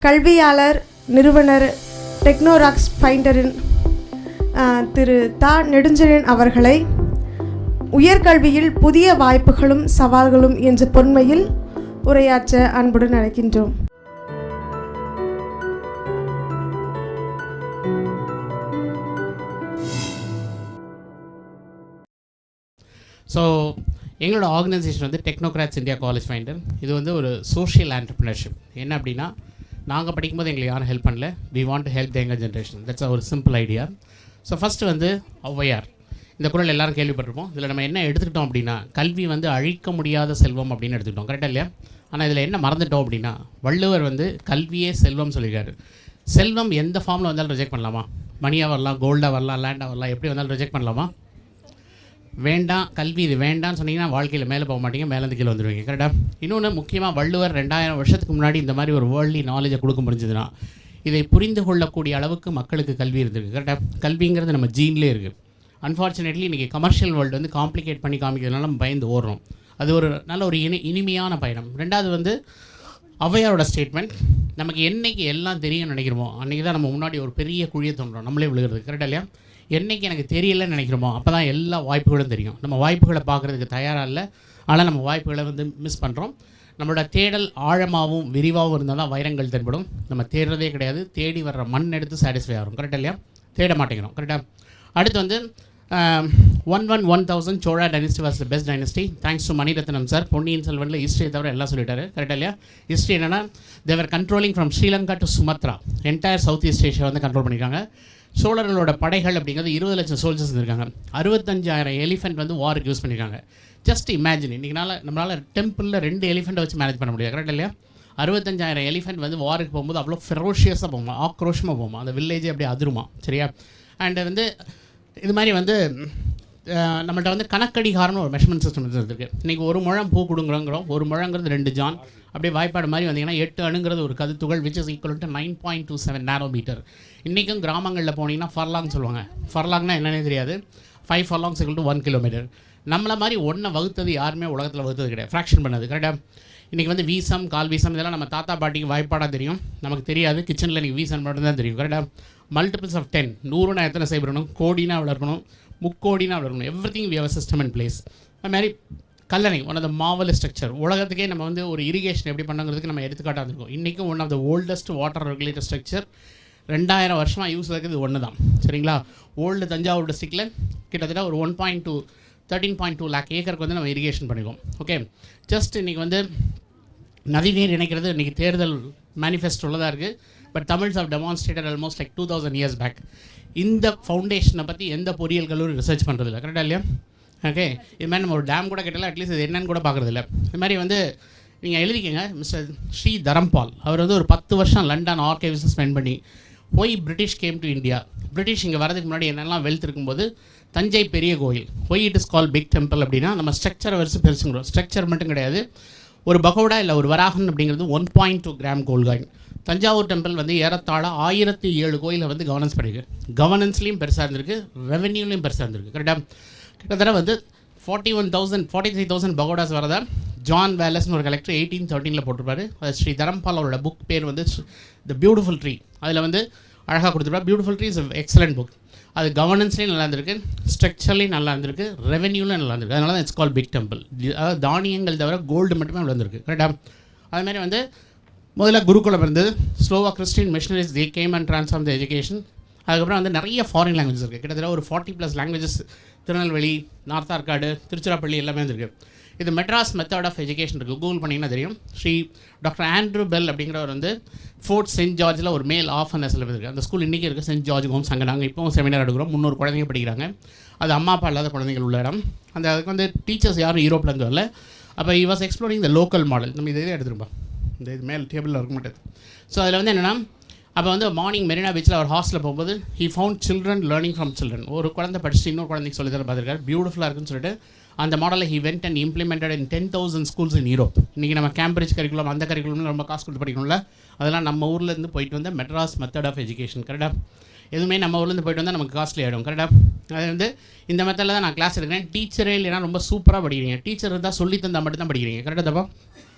கல்வியாளர் நிறுவனர் டெக்னோராக்ஸ் ஃபைண்டரின் திரு தா நெடுஞ்செழியன் அவர்களை உயர்கல்வியில் புதிய வாய்ப்புகளும் சவால்களும் என்ற பொன்மையில் உரையாற்ற அன்புடன் அழைக்கின்றோம். ஸோ எங்களோட ஆர்கனைசேஷன் வந்து டெக்னோக்ராட்ஸ் இந்தியா காலேஜ் ஃபைண்டர். இது வந்து ஒரு சோஷியல் ஆண்டர்ப்ரினர்ஷிப். என்ன அப்படின்னா, நாங்கள் படிக்கும்போது எங்களுக்கு யாரும் ஹெல்ப் பண்ணல. We want to help the younger generation. That's ஒரு சிம்பிள் ஐடியா. ஸோ ஃபஸ்ட்டு வந்து ஔவையார், இந்த குறள் எல்லாரும் கேள்விப்பட்டிருப்போம். இதில் நம்ம என்ன எடுத்துக்கிட்டோம் அப்படின்னா, கல்வி வந்து அழிக்க முடியாத செல்வம் அப்படின்னு எடுத்துக்கிட்டோம். கரெக்டாக இல்லையா? ஆனால் இதில் என்ன மறந்துட்டோம் அப்படின்னா, வள்ளுவர் வந்து கல்வியே செல்வம் சொல்லியிருக்காரு. செல்வம் எந்த ஃபார்மில் வந்தாலும் ரிஜெக்ட் பண்ணலாமா? மணியாக வரலாம், கோல்டாக வரலாம், லேண்டாக வரலாம், எப்படி வந்தாலும் ரிஜெக்ட் பண்ணலாமா? வேண்டாம், கல்வி இது வேண்டாம்னு சொன்னீங்கன்னா வாழ்க்கையில் மேலே போக மாட்டீங்க, மேலேருந்து கீழே வந்துடுவீங்க. கரெக்டாக? இன்னொன்று முக்கியமாக, வள்ளுவர் 2000 வருஷத்துக்கு முன்னாடி இந்த மாதிரி ஒரு வேர்ல்ட்லி நாலேஜை கொடுக்க முடிஞ்சதுன்னா, இதை புரிந்து கொள்ளக்கூடிய அளவுக்கு மக்களுக்கு கல்வி இருந்திருக்கு. கரெக்டாக? கல்விங்கிறது நம்ம ஜீன்லேயே இருக்குது. அன்ஃபார்ச்சுனேட்லி இன்றைக்கி கமர்ஷியல் வேர்ல்டு வந்து காம்ப்ளிகேட் பண்ணி காமிக்கிறதுனால நம்ம பயந்து ஓடுறோம். அது ஒரு நல்ல ஒரு இனிமையான பயணம். ரெண்டாவது வந்து ஔவையாரோட ஸ்டேட்மெண்ட், நமக்கு என்றைக்கு எல்லாம் தெரியும்னு நினைக்கிறோமோ அன்றைக்கி தான் நம்ம முன்னாடி ஒரு பெரிய குழியை தோன்றோம், நம்மளே விழுகிறது. கரெக்டாக இல்லையா? என்றைக்கு எனக்கு தெரியலைன்னு நினைக்கிறோமோ அப்போ தான் எல்லா வாய்ப்புகளும் தெரியும். நம்ம வாய்ப்புகளை பார்க்குறதுக்கு தயாராக இல்லை, ஆனால் நம்ம வாய்ப்புகளை வந்து மிஸ் பண்ணுறோம். நம்மளோட தேடல் ஆழமாகவும் விரிவாகவும் இருந்தால் தான் வைரங்கள் தென்படும். நம்ம தேடுறதே கிடையாது, தேடி வர்ற மண் எடுத்து சாட்டிஸ்ஃபை ஆகும். கரெக்டாக இல்லையா? தேட மாட்டேங்கிறோம். கரெக்டாக? அடுத்து வந்து 1000 Chola dynasty was the best dynasty. Thanks to Mani Ratnam sir. Ponniyin செல்வனில் ஹிஸ்ட்ரியை தவிர எல்லாம் சொல்லிட்டாரு. கரெக்டாக இல்லையா? ஹிஸ்ட்ரி என்னென்னா, they were controlling from Sri Lanka to Sumatra, entire south east Asia வந்து கண்ட்ரோல் பண்ணியிருக்காங்க. சோழர்களோட படைகள் அப்படிங்கிறது 20 லட்சம் சோல்ஜர்ஸ் இருந்திருக்காங்க. 65,000 எலிஃபென்ட் வந்து வாருக்கு யூஸ் பண்ணியிருக்காங்க. ஜஸ்ட் இமேஜின், இன்றைக்கி நம்மளால் டெம்பிளில் 2 எலிஃபெண்ட்டை வச்சு மேனேஜ் பண்ண முடியாது. கரெக்ட் இல்லையா? 65,000 எலிஃபென்ட் வந்து வாருக்கு போகும்போது அவ்வளோ ஃபெரோஷியஸாக போகுமா, ஆக்ரோஷமாக போகுமா, அந்த வில்லேஜே அப்படியே அதிருமா. சரியா? அண்டு வந்து இது மாதிரி வந்து நம்மள்ட்ட வந்து கணக்கடிகாரம்னு ஒரு மெஷர்மெண்ட் சிஸ்டம் இருக்குது. இன்றைக்கி 1 முழம் பூ கொடுங்குறோங்கிறோம். 1 முழங்கிறது 2 ஜான். அப்படியே வாய்ப்பாடு மாதிரி வந்தீங்கன்னா 8 அணுங்கிறது ஒரு கதுத்துகள், விச் இஸ் ஈக்குவல் டு 9.27 நேரோமீட்டர். இன்றைக்கும் கிராமங்களில் போனீங்கன்னா ஃபர்லாங் சொல்லுவாங்க. ஃபர்லாங்னா என்னன்னே தெரியாது. 5 ஃபர்லாங்ஸ் ஈக்குவல் டு 1 கிலோமீட்டர். நம்மளை மாதிரி ஒன்றை வகுத்தது யாருமே உலகத்தில் வகுத்தது கிடையாது, ஃப்ராக்ஷன் பண்ணது. கரெக்டாக? இன்றைக்கி வந்து வீசம், கால் வீசம் இதெல்லாம் நம்ம தாத்தா பாட்டிக்கு வாய்ப்பாடாக தெரியும், நமக்கு தெரியாது. கிச்சனில் இன்றைக்கி வீசம் மட்டும்தான் தெரியும். கரெக்டாக? மல்டிபிள்ஸ் ஆஃப் 10, 100னா எத்தனை செய்யணும், கோடினா அவ்வளோ இருக்கணும், முக்கோடினா அவ்வளோ இருக்கணும். Everything we have a system in place. அது மாதிரி Kallanai, one of the marvel structure. உலகத்துக்கே நம்ம வந்து ஒரு இரிகேஷன் எப்படி பண்ணுங்கிறதுக்கு நம்ம எடுத்துக்காட்டாக இருந்திருக்கோம். இன்றைக்கும் one of the oldest water regulator structure. 2000 வருஷமாக யூஸ் இருக்குது ஒன்று தான். சரிங்களா? ஓல்டு தஞ்சாவூர் டிஸ்ட்ரிக்டில் கிட்டத்தட்ட ஒரு 13.2 லேக் ஏக்கருக்கு வந்து நம்ம இரிகேஷன் பண்ணிடுவோம். ஓகே, ஜஸ்ட் இன்றைக்கி வந்து நதி நீர் இணைக்கிறது இன்றைக்கி தேர்தல் மேனிஃபெஸ்டோவில் தான் இருக்குது. But Tamils have demonstrated almost like 2000 years back. இந்த ஃபவுண்டேஷனை பற்றி எந்த பொறியியல் கல்லூரி ரிசர்ச் பண்ணுறதில்ல. கரெக்டாக இல்லையா? ஓகே, இது மாதிரி நம்ம ஒரு டேம் கூட கேட்டால அட்லீஸ்ட் இது என்னன்னு கூட பார்க்குறதில்ல. இது மாதிரி வந்து நீங்கள் எழுதிக்கங்க, மிஸ்டர் ஸ்ரீ தரம்பால். அவர் வந்து ஒரு 10 வருஷம் லண்டன் ஆர்கைவ்ஸ் ஸ்பெண்ட் பண்ணி போய் British came to India. British இங்கே வரதுக்கு முன்னாடி என்னெல்லாம் வெல்த் இருக்கும்போது தஞ்சை பெரிய கோயில், why it is call pick temple அப்படின்னா நம்ம ஸ்ட்ரக்சரை வரிசை பெருசுங்கிறோம். ஸ்ட்ரக்சர் மட்டும் கிடையாது, ஒரு பகோடா இல்லை ஒரு வராகன் அப்படிங்கிறது 1.2 gram gold coin. Thanjavur temple வந்து ஏறத்தாழ 1007 கோயிலை வந்து கவர்னன்ஸ் பண்ணியிருக்கு. கவர்னன்ஸ்லேயும் பெருசாக இருந்திருக்கு, ரெவென்யூலையும் பெருசாக இருந்திருக்கு. கரெக்டாக? கிட்டத்தட்ட வந்து 43,000 பகோடாஸ் வரதா ஜான் வேலஸ்னு ஒரு கலெக்டர் 1813 போட்டிருப்பாரு. அது ஸ்ரீ தரம்பால் அவரோட புக் பேர் வந்து த பியூட்டிஃபுல் ட்ரீ. அதில் வந்து அழகாக கொடுத்துருப்பாரு. Beautiful tree is excellent book. அது கவர்னன்ஸ்லேயும் நல்லா இருந்திருக்கு, ஸ்ட்ரக்சர்லேயும் நல்லா இருந்திருக்கு, ரெவென்யூலையும் நல்லா இருந்திருக்கு. அதனால தான் இட்ஸ் கால் பிக் டெம்பிள். அதாவது தானியங்கள் தவிர கோல்டு மட்டுமே அவ்வளோ இருந்திருக்கு. கரெக்டாக? அதுமாதிரி வந்து முதல்ல குருகுலம் இருந்தது. ஸ்லோவாக Christian missionaries they came and transform the education. அதுக்கப்புறம் வந்து நிறைய ஃபாரின் லாங்குவேஜஸ் இருக்குது. கிட்டத்தட்ட ஒரு 40+ லாங்குவேஜஸ் திருநெல்வேலி, நார்த் ஆர்காடு, திருச்சிராப்பள்ளி எல்லாமே வந்துருக்கு. இது மெட்ராஸ் மெத்தட் ஆஃப் எஜுகேஷன் இருக்குது. கூகுள் பண்ணிங்கன்னா தெரியும். ஸ்ரீ டாக்டர் ஆண்ட்ரூ பெல் அப்படிங்கிறவர் வந்து ஃபோர்ட் சென்ட் ஜார்ஜில் ஒரு மேல் ஆஃப் அண்ட் எஸ்எல் இருக்குது. அந்த ஸ்கூல் இன்றைக்கி இருக்குது, சென்ட் ஜார்ஜ் ஹோம்ஸ். அங்கே நாங்கள் இப்போவும் செமினார் எடுக்கிறோம். 300 குழந்தைங்க படிக்கிறாங்க. அது அம்மா அப்பா இல்லாத குழந்தைகள் உள்ள இடம். அதுக்கு வந்து டீச்சர்ஸ் யாரும் யூரோப்லேருந்து வரல. அப்போ he was exploring the local model. நம்ம இதே எடுத்துருப்போம், இந்த இது மேல் டேபிளில் இருக்க மாட்டேது. ஸோ அதில் வந்து என்னென்னா, அப்போ வந்து மார்னிங் மெரினா பீச்சில் அவர் ஹாஸ்டலில் போகும்போது he found children learning from children. ஒரு குழந்தை படிச்சுட்டு இன்னொரு குழந்தைக்கு சொல்லி தர பார்த்துருக்காரு. பியூட்டிஃபுல்லாக இருக்குன்னு சொல்லிட்டு அந்த மாடலை he went and implemented in 10,000 schools in Europe. இன்றைக்கி நம்ம கேம்பிரிட்ஜ் கரிக்குலம், அந்த கரிக்குலம்னு ரொம்ப காசு கொடுத்து படிக்கணும்ல, அதெல்லாம் நம்ம ஊர்லேருந்து போயிட்டு வந்த மெட்ராஸ் மெத்தட் ஆஃப் எஜுகேஷன். கரெக்டாக? எதுவுமே நம்ம ஊர்லேருந்து போயிட்டு வந்தால் நமக்கு காஸ்ட்லி ஆகிடும். கரெக்டாக? அது வந்து இந்த மெத்தடில் தான் நான் கிளாஸ் எடுக்கிறேன். டீச்சரே இல்லைனா ரொம்ப சூப்பராக படிக்கிறீங்க. டீச்சர் இருந்தால் சொல்லி தந்தால் மட்டும் தான் படிக்கிறீங்க. கரெக்டாக தப்பா?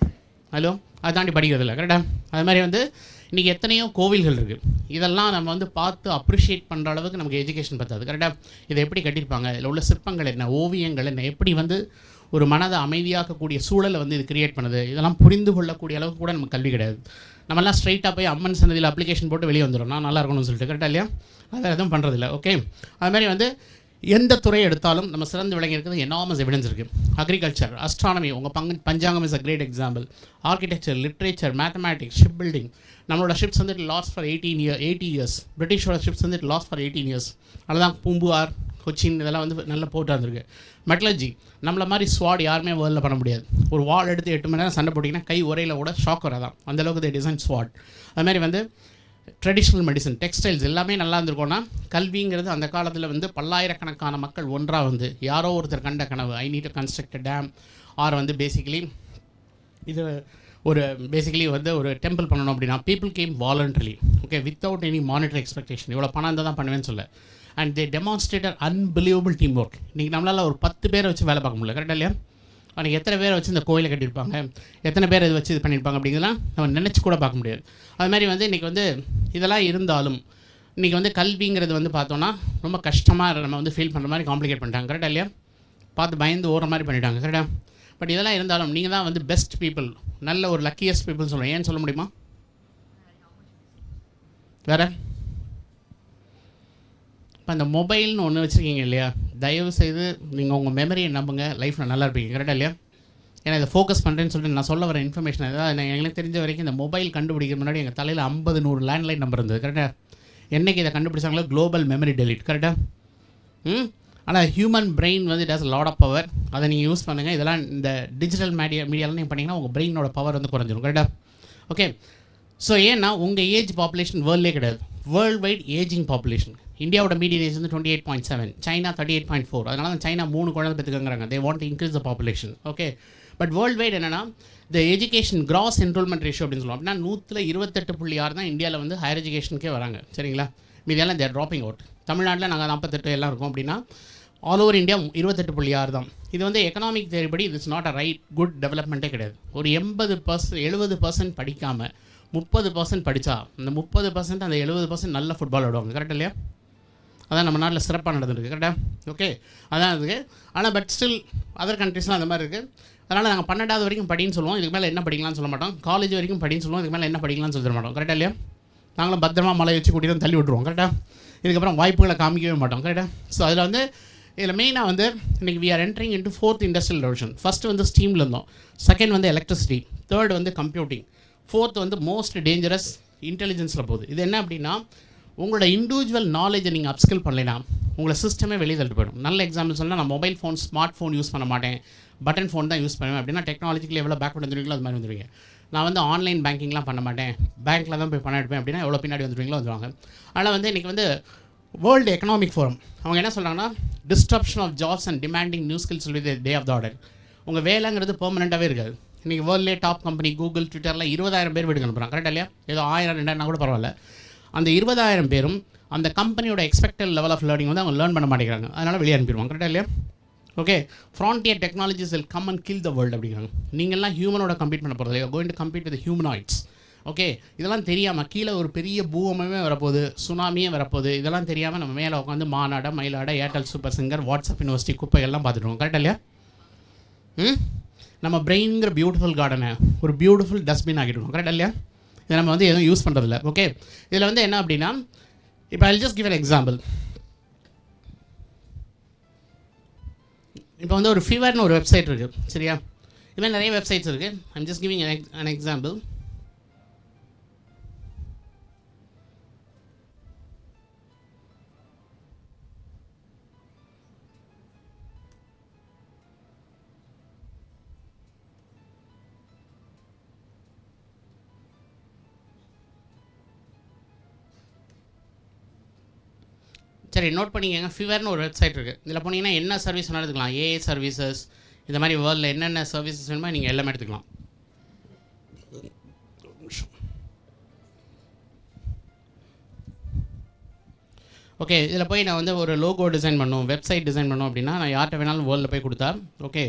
ஹலோ அதை தாண்டி படிக்கிறது இல்லை. கரெக்டாக? அது மாதிரி வந்து இன்றைக்கி எத்தனையோ கோவில்கள் இருக்குது. இதெல்லாம் நம்ம வந்து பார்த்து அப்ரிஷியேட் பண்ணுற அளவுக்கு நமக்கு எஜுகேஷன் பத்தாது. கரெக்டாக? இதை எப்படி கட்டியிருப்பாங்க, இதில் உள்ள சிற்பங்கள் என்ன, ஓவியங்கள் என்ன, எப்படி வந்து ஒரு மனதை அமைதியாக்கக்கூடிய சூழலை வந்து இது கிரியேட் பண்ணுது, இதெல்லாம் புரிந்து கொள்ளக்கூடிய அளவுக்கு கூட நமக்கு கல்வி கிடையாது. நம்மலாம் ஸ்ட்ரைட்டாக போய் அம்மன் சன்னதியில் அப்ளிகேஷன் போட்டு வெளியே வந்துடும், நான் நல்லா இருக்கணும்னு சொல்லிட்டு. கரெக்டாக இல்லையா? அதை எதுவும் பண்ணுறதில்ல. ஓகே, அதுமாதிரி வந்து எந்த துறை எடுத்தாலும் நம்ம சிறந்து விளங்கி இருக்கிறது எனாமஸ் எவிடன்ஸ் இருக்குது. அக்ரிகல்ச்சர், அஸ்ட்ரானமி, உங்கள் panchangam is a great example. Architecture, literature, mathematics, ship building. நம்மளோட ஷிப்ஸ் வந்துட்டு லாஸ்ட் ஃபார் 80 இயர்ஸ். பிரிட்டிஷோட ஷிப்ஸ் வந்துட்டு லாஸ்ட் ஃபார் 18 இயர்ஸ். அதுதான் பூம்புகார், கொச்சின் இதெல்லாம் வந்து நல்ல போர்ட்டாக இருந்திருக்கு. மெட்டலர்ஜி, நம்மள மாதிரி ஸ்வாட் யாருமே வேர்ல்டில் பண்ண முடியாது. ஒரு வால் எடுத்து 8 மணி நேரம் சண்டை போட்டிங்கன்னா கை உரையில் கூட ஷாக் வராதான், அந்தளவுக்கு டிசைன் ஸ்வாட். அதுமாதிரி வந்து ட்ரெடிஷ்னல் மெடிசன், டெக்ஸ்டைல்ஸ் எல்லாமே நல்லா இருந்திருக்கோன்னா, கல்விங்கிறது அந்த காலத்தில் வந்து பல்லாயிரக்கணக்கான மக்கள் ஒன்றாக வந்து யாரோ ஒருத்தர் கண்ட கனவு, I need to construct dam or வந்து பேசிக்கலி வந்து ஒரு டெம்பிள் பண்ணணும் அப்படின்னா people came voluntarily. Okay, without any monetary expectation. இவ்வளோ பணம் இருந்தால் தான் பண்ணுவேன்னு சொல்ல. And they demonstrated unbelievable team work. இன்றைக்கி நம்மளால் ஒரு 10 பேரை வச்சு வேலை பார்க்க முடியல. கரெக்டாக இல்லையா? அன்றைக்கி எத்தனை பேரை வச்சு இந்த கோயிலை கட்டியிருப்பாங்க, எத்தனை பேர் இது வச்சு இது பண்ணியிருப்பாங்க அப்படிங்கிறதுலாம் நம்ம நினச்சி கூட பார்க்க முடியாது. அதுமாதிரி வந்து இன்றைக்கி வந்து இதெல்லாம் இருந்தாலும் இன்றைக்கி வந்து கல்விங்கிறது வந்து பார்த்தோன்னா ரொம்ப கஷ்டமாக நம்ம வந்து ஃபீல் பண்ணுற மாதிரி காம்ப்ளிகேட் பண்ணிட்டாங்க. கரெக்டாக இல்லையா? பார்த்து பயந்து ஓடுற மாதிரி பண்ணிட்டாங்க. கரெக்டாக? பட் இதெல்லாம் இருந்தாலும் நீங்கள் தான் வந்து பெஸ்ட் பீப்புள், நல்ல ஒரு லக்கியஸ்ட் பீப்புள் சொல்லுவேன். ஏன்னு சொல்ல முடியுமா? வேறு இப்போ அந்த மொபைல்னு ஒன்று வச்சுருக்கீங்க இல்லையா, தயவு செய்து நீங்கள் உங்கள் மெமரியை நம்புங்க, லைஃப்பில் நல்லா இருப்பீங்க. கரெக்டாக இல்லையா? ஏன்னா இதை ஃபோக்கஸ் பண்ணுறேன்னு சொல்லிட்டு நான் சொல்ல வர இன்ஃபர்மேஷன் ஏதாவது எங்களுக்கு தெரிஞ்ச வரைக்கும் இந்த மொபைல் கண்டுபிடிக்கிற முன்னாடி எங்கள் தலையில் 50-100 லேண்ட்லைன் நம்பர் இருந்தது. கரெக்டாக? என்றைக்கு இதை கண்டுபிடிச்சாங்களோ குளோபல் மெமரி டெலிட். கரெக்டாக? ஆனால் ஹியூமன் பிரெயின் வந்து it has lot of power. அதை நீங்கள் யூஸ் பண்ணுங்கள். இதெல்லாம் இந்த டிஜிட்டல் மீடியாலாம் நீங்கள் பண்ணிங்கன்னா உங்கள் பிரெயினோட பவர் வந்து குறைஞ்சிடும். கரெக்டாக? ஓகே, ஸோ ஏன்னா உங்கள் ஏஜ் பாப்புலேஷன் வேர்ல்ட்லேயே கிடையாது. Worldwide ageing population. இந்தியாவோட மீடியன் ஏஜ் வந்து 28.7, சைனா 38.4. அதனால தான் சைனா 3 குழந்தை பெற்றுக்கங்கிறாங்க. They want to increase the population. Okay, but worldwide என்னென்னா இந்த எஜுகேஷன் கிராஸ் என்ரோல்மெண்ட் ரேஷியோ அப்படின்னு சொல்லுவோம். அப்படின்னா 128.6 தான் இந்தியாவில் வந்து ஹையர் எஜுகேஷனுக்கே வராங்க. சரிங்களா? மீதியெல்லாம் தேர் ட்ராப்பிங் அவுட். தமிழ்நாட்டில் நாங்கள் 48 எல்லாம் இருக்கோம். அப்படின்னா ஆல் ஓவர் இந்தியா 28.6 தான். இது வந்து எக்கனாமிக் தேரிபடி it's not a right good டெவலப்மெண்ட்டே கிடையாது. ஒரு 70% படிக்காமல் 30% படித்தா அந்த 30% அந்த 70% நல்ல ஃபுட்பால் ஆடுவாங்க. கரெக்டாக இல்லையா? அதான் நம்ம நாட்டில் சிறப்பாக நடந்துருக்கு. கரெக்டாக? ஓகே, அதான் இருக்குது. ஆனால் பட் ஸ்டில் அதர் கண்ட்ரீஸ்லாம் அந்த மாதிரி இருக்குது. அதனால் நாங்கள் 12வது வரைக்கும் படின்னு சொல்லுவோம். இதுக்கு மேலே என்ன படிக்கலாம்னு சொல்ல மாட்டோம். காலேஜ் வரைக்கும் படின்னு சொல்லுவோம். இதுக்கு மேலே என்ன படிக்கலாம்னு சொல்ல மாட்டோம். கரெக்டாக இல்லையா? நாங்களும் பத்திரமா மலை வச்சு கூட்டிகிட்டு தள்ளி விட்ருவோம். கரெக்டாக? இதுக்கப்புறம் வாய்ப்புகளை காமிக்கவே மாட்டோம். கரெக்டாக? ஸோ அதில் வந்து இதில் மெயினாக வந்து இன்றைக்கி we are entering into 4th industrial revolution. First வந்து ஸ்டீமில் இருந்தோம், செகண்ட் வந்து எலக்ட்ரிசிட்டி, தேர்ட் வந்து கம்ப்யூட்டிங், ஃபோர்த் வந்து மோஸ்ட் டேஞ்சரஸ் இன்டெலிஜென்ஸில் போகுது. இது என்ன அப்படின்னா உங்களோட இண்டிவிஜுவல் நாலேஜை நீங்கள் அப்ஸ்கில் பண்ணலைன்னா உங்களை சிஸ்டமே வெளியே தள்ளிட்டு போயிடும். நல்ல எக்ஸாம்பிள் சொன்னால் நான் mobile phone, smart phone use பண்ண மாட்டேன், பட்டன் ஃபோன் தான் யூஸ் பண்ணுவேன் அப்படின்னா டெக்னாலஜிக்கலி எவ்வளோ பேக்வர்ட் வந்துருவீங்களோ அது மாதிரி வந்துருவீங்க. நான் வந்து ஆன்லைன் பேங்கிங்லாம் பண்ண மாட்டேன், பேங்க்கில் தான் போய் பண்ண எடுப்பேன் அப்படின்னா எவ்வளோ பின்னாடி வந்துருவீங்களோ வந்துருவாங்க. ஆனால் வந்து இன்றைக்கி வந்து வேர்ல்டு எக்கனாமிக் ஃபோரம் அவங்க என்ன சொல்கிறாங்கன்னா disruption of jobs and demanding new skills will be the day of the order. உங்கள் வேலைங்கிறது பெர்மனெண்ட்டாகவே இருக்காது. இன்றைக்கி வேர்ல்ட்லேயே டாப் கம்பெனி கூகுள், ட்விட்டரில் 20,000 பேர் வீட்டுக்கு அனுப்புகிறாங்க. கரெக்டாக இல்லையா? ஏதோ 1000-2000 கூட பரவாயில்ல. அந்த 20,000 பேரும் அந்த கம்பெனியோட எக்ஸ்பெக்டட் லெவல் ஆஃப் லேர்னிங் வந்து அவங்க லேர்ன் பண்ண மாட்டேங்கிறாங்க. அதனால் வெளியே அனுப்பிடுவாங்க. கரெக்டாக இல்லையா? Okay, frontier technologies will come and kill the world அப்படிங்கிறாங்க. நீங்கள்லாம் ஹியூமனோட கம்பீட் பண்ண போகிறது, going to compete with humanoids. Okay, இதெல்லாம் தெரியாமல் கீழே ஒரு பெரிய பூகமே வரப்போகுது, சுனாமியே வரப்போகுது. இதெல்லாம் தெரியாமல் நம்ம மேலே உட்காந்து Maanada, Mayilada, Airtel Super Singer, WhatsApp university குப்பைகள்லாம் பார்த்துட்டுருவோம். கரெக்டாக இல்லையா? நம்ம பிரெயின்ங்கிற பியூட்டிஃபுல் கார்டனை ஒரு பியூட்டிஃபுல் டஸ்ட்பின் ஆகிடுவோம். கரெக்டாக இல்லையா? இதை நம்ம வந்து எதுவும் யூஸ் பண்ணுறதில்ல. ஓகே, இதில் வந்து என்ன அப்படின்னா இப்போ ஐ ஜஸ்ட் கிவ் an எக்ஸாம்பிள். இப்போ வந்து ஒரு ஃபீவர்னு ஒரு வெப்சைட் இருக்குது. சரியா? இதுமாதிரி நிறைய வெப்சைட்ஸ் இருக்குது. I'm just giving an example. சரி, நோட் பண்ணிக்கங்க. ஃபீவர்னு ஒரு வெப்சைட் இருக்குது. இதில் போனீங்கன்னா என்ன சர்வீஸ் வேணாலும் எடுத்துக்கலாம். ஏஐ சர்வீசஸ், இந்த மாதிரி வேர்ல்டில் என்னென்ன சர்வீசஸ் வேணுமோ நீங்கள் எல்லாமே எடுத்துக்கலாம். ஓகே, இதில் போய் நான் வந்து ஒரு லோகோ டிசைன் பண்ணணும், வெப்சைட் டிசைன் பண்ணணும் அப்படின்னா நான் யார்கிட்ட வேணாலும் வேர்ல்டில் போய் கொடுத்தா ஓகே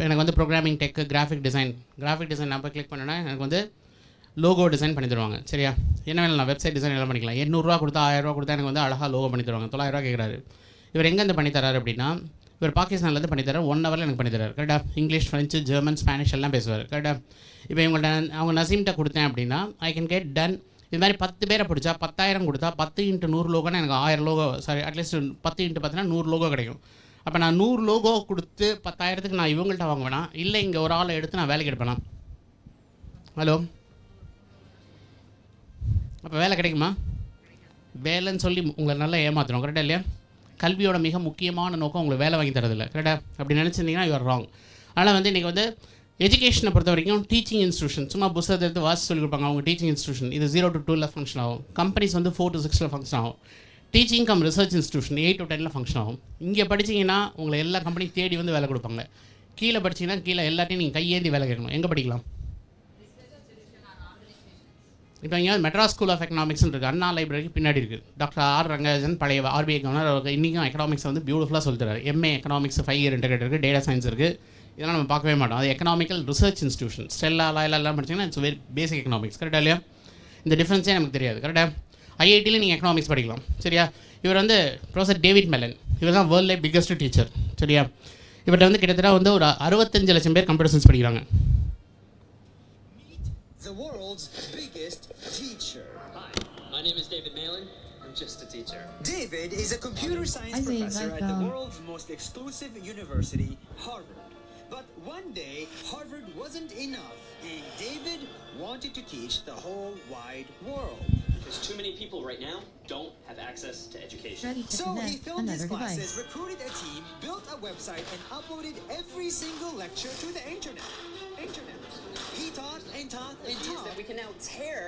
எனக்கு வந்து ப்ரோக்ராமிங் டெக்கு கிராஃபிக் டிசைன் நான் போய் கிளிக் பண்ணேன்னா எனக்கு வந்து லோகோ டிசைன் பண்ணி தருவாங்க. சரியா, என்ன வேணும், நான் வெப்சைட் டிசைன் எல்லாம் பண்ணிக்கலாம். 800 கொடுத்தா 1000 கொடுத்தா எனக்கு வந்து அழகாக லோகோ பண்ணி தருவாங்க. 900 கேட்குறாரு. இவர் எங்கேருந்து பண்ணி தராரு அப்படின்னா, இவர் பாகிஸ்தான்லேருந்து பண்ணி தரார். 1 ஹவரில் எனக்கு பண்ணி தரார். கரெக்டாக இங்கிலீஷ், ஃப்ரெஞ்சு, ஜெர்மன், ஸ்பானிஷ் எல்லாம் பேசுவார். கரெக்டாக இப்போ இவங்கள்ட்ட அவங்க நசீம்கிட்ட கொடுத்தேன் அப்படின்னா ஐ கேன் கெட் டன். இது மாதிரி 10 பேரை பிடிச்சா 10,000 கொடுத்தா 10 × 100 லோகோனா எனக்கு 1000 லோகோ, சாரி அட்லீஸ்ட் 10 × 10னா 100 லோகோ கிடைக்கும். அப்போ நான் 100 லோகோ கொடுத்து 10,000க்கு நான் இவங்கள்ட்ட வாங்குவேனா, இல்லை இங்கே ஒரு ஆளை எடுத்து நான் வேலைக்கு எடுப்பேனா? ஹலோ, அப்போ வேலை கிடைக்குமா? வேலைன்னு சொல்லி உங்களை நல்லா ஏமாத்துறோம். கரெக்டாக இல்லையா? கல்வியோட மிக முக்கியமான நோக்கம் உங்களுக்கு வேலை வாங்கி தரதில்லை. கரெக்டாக அப்படி நினச்சிருந்தீங்கன்னா யூ ஆர் ராங். அதனால் வந்து இன்றைக்கி வந்து எஜுகேஷனை பொறுத்த வரைக்கும் டீச்சிங் இன்ஸ்டியூஷன் சும்மா புத்தகத்தை எடுத்து வாசி சொல்லி கொடுப்பாங்க. அவங்க டீச்சிங் இன்ஸ்டியூஷன் இது 0 to 2 ஃபங்க்ஷன் ஆகும். கம்பெனிஸ் வந்து 4 to 6 ஃபங்க்ஷன் ஆகும். Teaching come research institution 8 to 10 function ஆகும். இங்கே படிச்சிங்கன்னா உங்களை எல்லா கம்பெனியும் தேடி வந்து வேலை கொடுப்பாங்க. கீழே படிச்சிங்கன்னா கீழே எல்லாத்தையும் நீங்கள் கையேந்தி வேலை கேட்கணும். எங்கே படிக்கலாம்? இப்போ இங்கே மெட்ராஸ் ஸ்கூல் ஆஃப் எக்கனாமிக்ஸ்னு இருக்குது. அண்ணா லைப்ரரிக்கு பின்னாடி இருக்குது. டாக்டர் ஆர் ரங்கராஜன் பழைய RBI கவர்னர். அவருக்கு இன்றைக்கும் எக்கனாமிக்ஸ் வந்து பியூட்டிஃபுல்லாக சொல்லித்தராரு. MA எக்கனாமிக்ஸ் 5 year இன்டெகிரேட் இருக்குது. டேட்டா சயின்ஸ் இருக்குது. இதெல்லாம் நம்ம பார்க்கவே மாட்டோம். அது எக்கனாமிக்கல் ரிசர்ச் இன்ஸ்டியூஷன். ஸ்டெல்லா எல்லாம் படிச்சிங்கன்னா இட்ஸ் வெரி பேசிக் எக்கனாமிக்ஸ். கரெக்டாக இல்லையா? இந்த டிஃப்ரென்ஸே நமக்கு தெரியாது. கரெக்டாக IITயில் நீங்கள் எக்கனாமிக்ஸ் படிக்கலாம். சரியா, இவர் வந்து ப்ரொஃபஸர் டேவிட் மெலன். இவர் தான் வேர்ல்ட்லே பிக்கஸ்ட் டீச்சர். சரியா, இவர்கிட்ட வந்து கிட்டத்தட்ட வந்து ஒரு 65 லட்சம் பேர் கம்ப்யூட்டர் சயின்ஸ் படிக்கிறாங்க. The world's biggest teacher. Hi, my name is David Malin. I'm just a teacher. David is a computer science professor at the world's most exclusive university, Harvard. But one day, Harvard wasn't enough, and David wanted to teach the whole wide world. Because too many people right now don't have access to education. Ready to So he connect filmed his another classes, device. recruited a team, built a website, and uploaded every single lecture to the internet. He taught and taught and Is taught. that we can now tear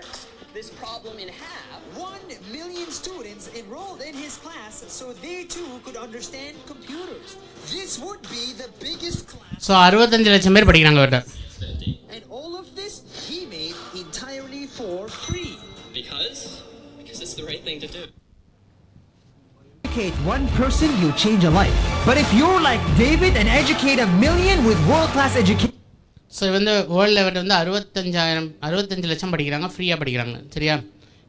this problem in half. 1 million students enrolled in his class so they too could understand computers. This would be the biggest class. So 65 லட்சம் பேர் படிக்கிறாங்க அவர்கிட்ட. And all of this he made entirely for free. Because it's the right thing to do. Educate one person, you change a life. But if you're like David and educate 1 million with world-class education. So வந்து world லெவலில் வந்து 65 லட்சம் படிக்கிறாங்க, ஃப்ரீயாக படிக்கிறாங்க. சரியா,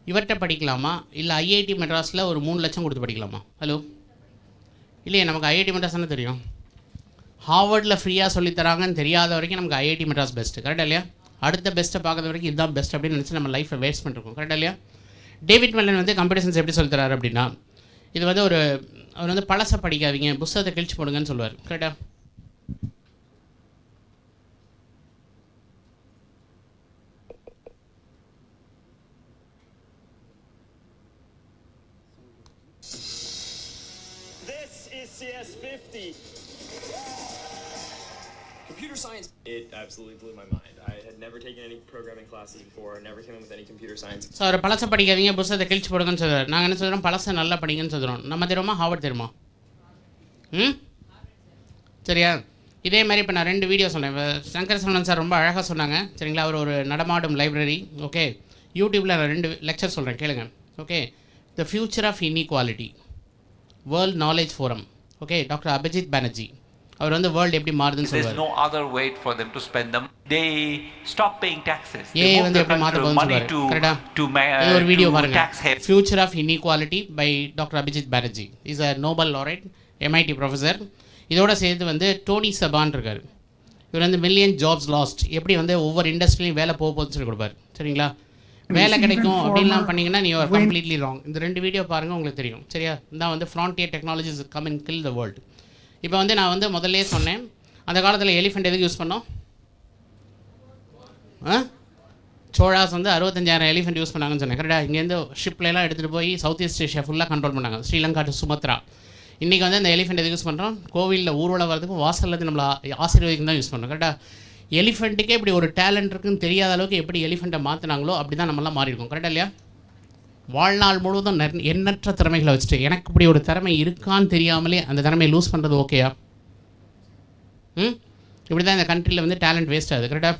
இவர்கிட்ட படிக்கலாமா இல்லை IIT மெட்ராஸில் ஒரு 3 லட்சம் கொடுத்து படிக்கலாமா? ஹலோ, இல்லையே, நமக்கு IIT மெட்ராஸ் தானே தெரியும். ஹார்வர்டில் ஃப்ரீயாக சொல்லித்தராங்கன்னு தெரியாத வரைக்கும் நமக்கு IIT மெட்ராஸ் பெஸ்ட்டு. கரெக்டாக இல்லையா? அடுத்த பெஸ்ட்டை பார்க்குற வரைக்கும் இதுதான் பெஸ்ட் அப்படின்னு நினச்சி நம்ம லைஃப்பை வேஸ்ட் பண்ணிருக்கோம். கரெக்டாக இல்லையா? டேவிட் மெலன் வந்து கம்ப்யூட்டர் சயின்ஸ் எப்படி சொல்லித்தராரு அப்படின்னா, இது வந்து அவர் வந்து பழசை படிக்காதீங்க, புத்தகத்தை கிழிச்சு போடுங்கன்னு சொல்லுவார். கரெக்டாக CS50. Computer science. It absolutely blew my mind. I had never taken any programming classes before. Never came in with any computer science. So அவர் பழசை படிக்காதீங்க, புத்தகத்தை கிழிச்சு போடுங்கன்னு சொல்கிறார். நாங்கள் என்ன சொல்கிறோம்? பழசை நல்லா படிங்கன்னு சொல்கிறோம். நம்ம தெரியுமா? ஹார்வர்ட் தெரியுமா? சரியா, இதே மாதிரி இப்போ நான் 2 வீடியோ சொன்னேன். சங்கர் சரவணன் சார் ரொம்ப அழகாக சொன்னாங்க. சரிங்களா, அவர் ஒரு நடமாடும் லைப்ரரி. ஓகே, யூடியூப்பில் நான் 2 லெக்சர் சொல்கிறேன், கேளுங்க. Okay, the future of inequality, World Knowledge Forum. Okay, doctor Abhijit Banerjee. அவர் வந்து வேர்ல்டு எப்படி மாறுதுன்னு சொல்லுவார். There's no other way for them to spend them. They stop paying taxes. ஏ வந்து எப்படி மாற்ற போகுதுன்னு சொல்லுவார். கரெக்டாக ஒரு வீடியோ பாருங்க. Future of inequality by doctor Abhijit Banerjee. Is a Nobel laureate, MIT professor. இதோட சேர்த்து வந்து டோனி சபான் இருக்கார். இவர் வந்து மில்லியன் ஜாப்ஸ் லாஸ்ட், எப்படி வந்து ஒவ்வொரு இண்டஸ்ட்ரியிலையும் வேலை போகுதுன்னு சொல்லி கொடுப்பார். சரிங்களா, வேலை கிடைக்கும் அப்படின்லாம் பண்ணிங்கன்னா நீ ஆர் கம்ப்ளீட்லி ராங். இந்த 2 வீடியோ பாருங்கள், உங்களுக்கு தெரியும். சரியா, இதான் வந்து frontier technologies come and kill the world. இப்போ வந்து நான் வந்து முதல்லே சொன்னேன், அந்த காலத்தில் எலிஃபெண்ட் எதுக்கு யூஸ் பண்ணோம்? சோழாஸ் வந்து 65,000 எலிஃபெண்ட் யூஸ் பண்ணாங்கன்னு சொன்னேன். கரெக்டாக இங்கேருந்து ஷிப்லாம் எடுத்துகிட்டு போய் சவுத் ஈஸ்ட் ஏஷியா ஃபுல்லாக கண்ட்ரோல் பண்ணாங்க, ஸ்ரீலங்கா டு சுமத்ரா. இன்றைக்கி வந்து இந்த எலிஃபெண்ட் எதுக்கு யூஸ் பண்ணுறோம்? கோவிலில் ஊர்வலம் வரதுக்கு, வாசலில் நம்மளை ஆசீர்வதிக்கு தான் யூஸ் பண்ணுறோம். கரெக்டாக எலிஃபெண்ட்டுக்கே இப்படி ஒரு டேலண்ட் இருக்குன்னு தெரியாத அளவுக்கு எப்படி எலிஃபெண்ட்டை மாற்றினாங்களோ அப்படி தான் நம்மளாம் மாறியிருக்கோம். கரெக்டாக இல்லையா? வாழ்நாள் முழுவதும் எண்ணற்ற திறமைகளை வச்சுட்டு எனக்கு இப்படி ஒரு திறமை இருக்கான்னு தெரியாமலே அந்த திறமையை லூஸ் பண்ணுறது ஓகேயா? இப்படி தான் இந்த கண்ட்ரியில் வந்து டேலண்ட் வேஸ்ட் ஆகுது. கரெக்டாக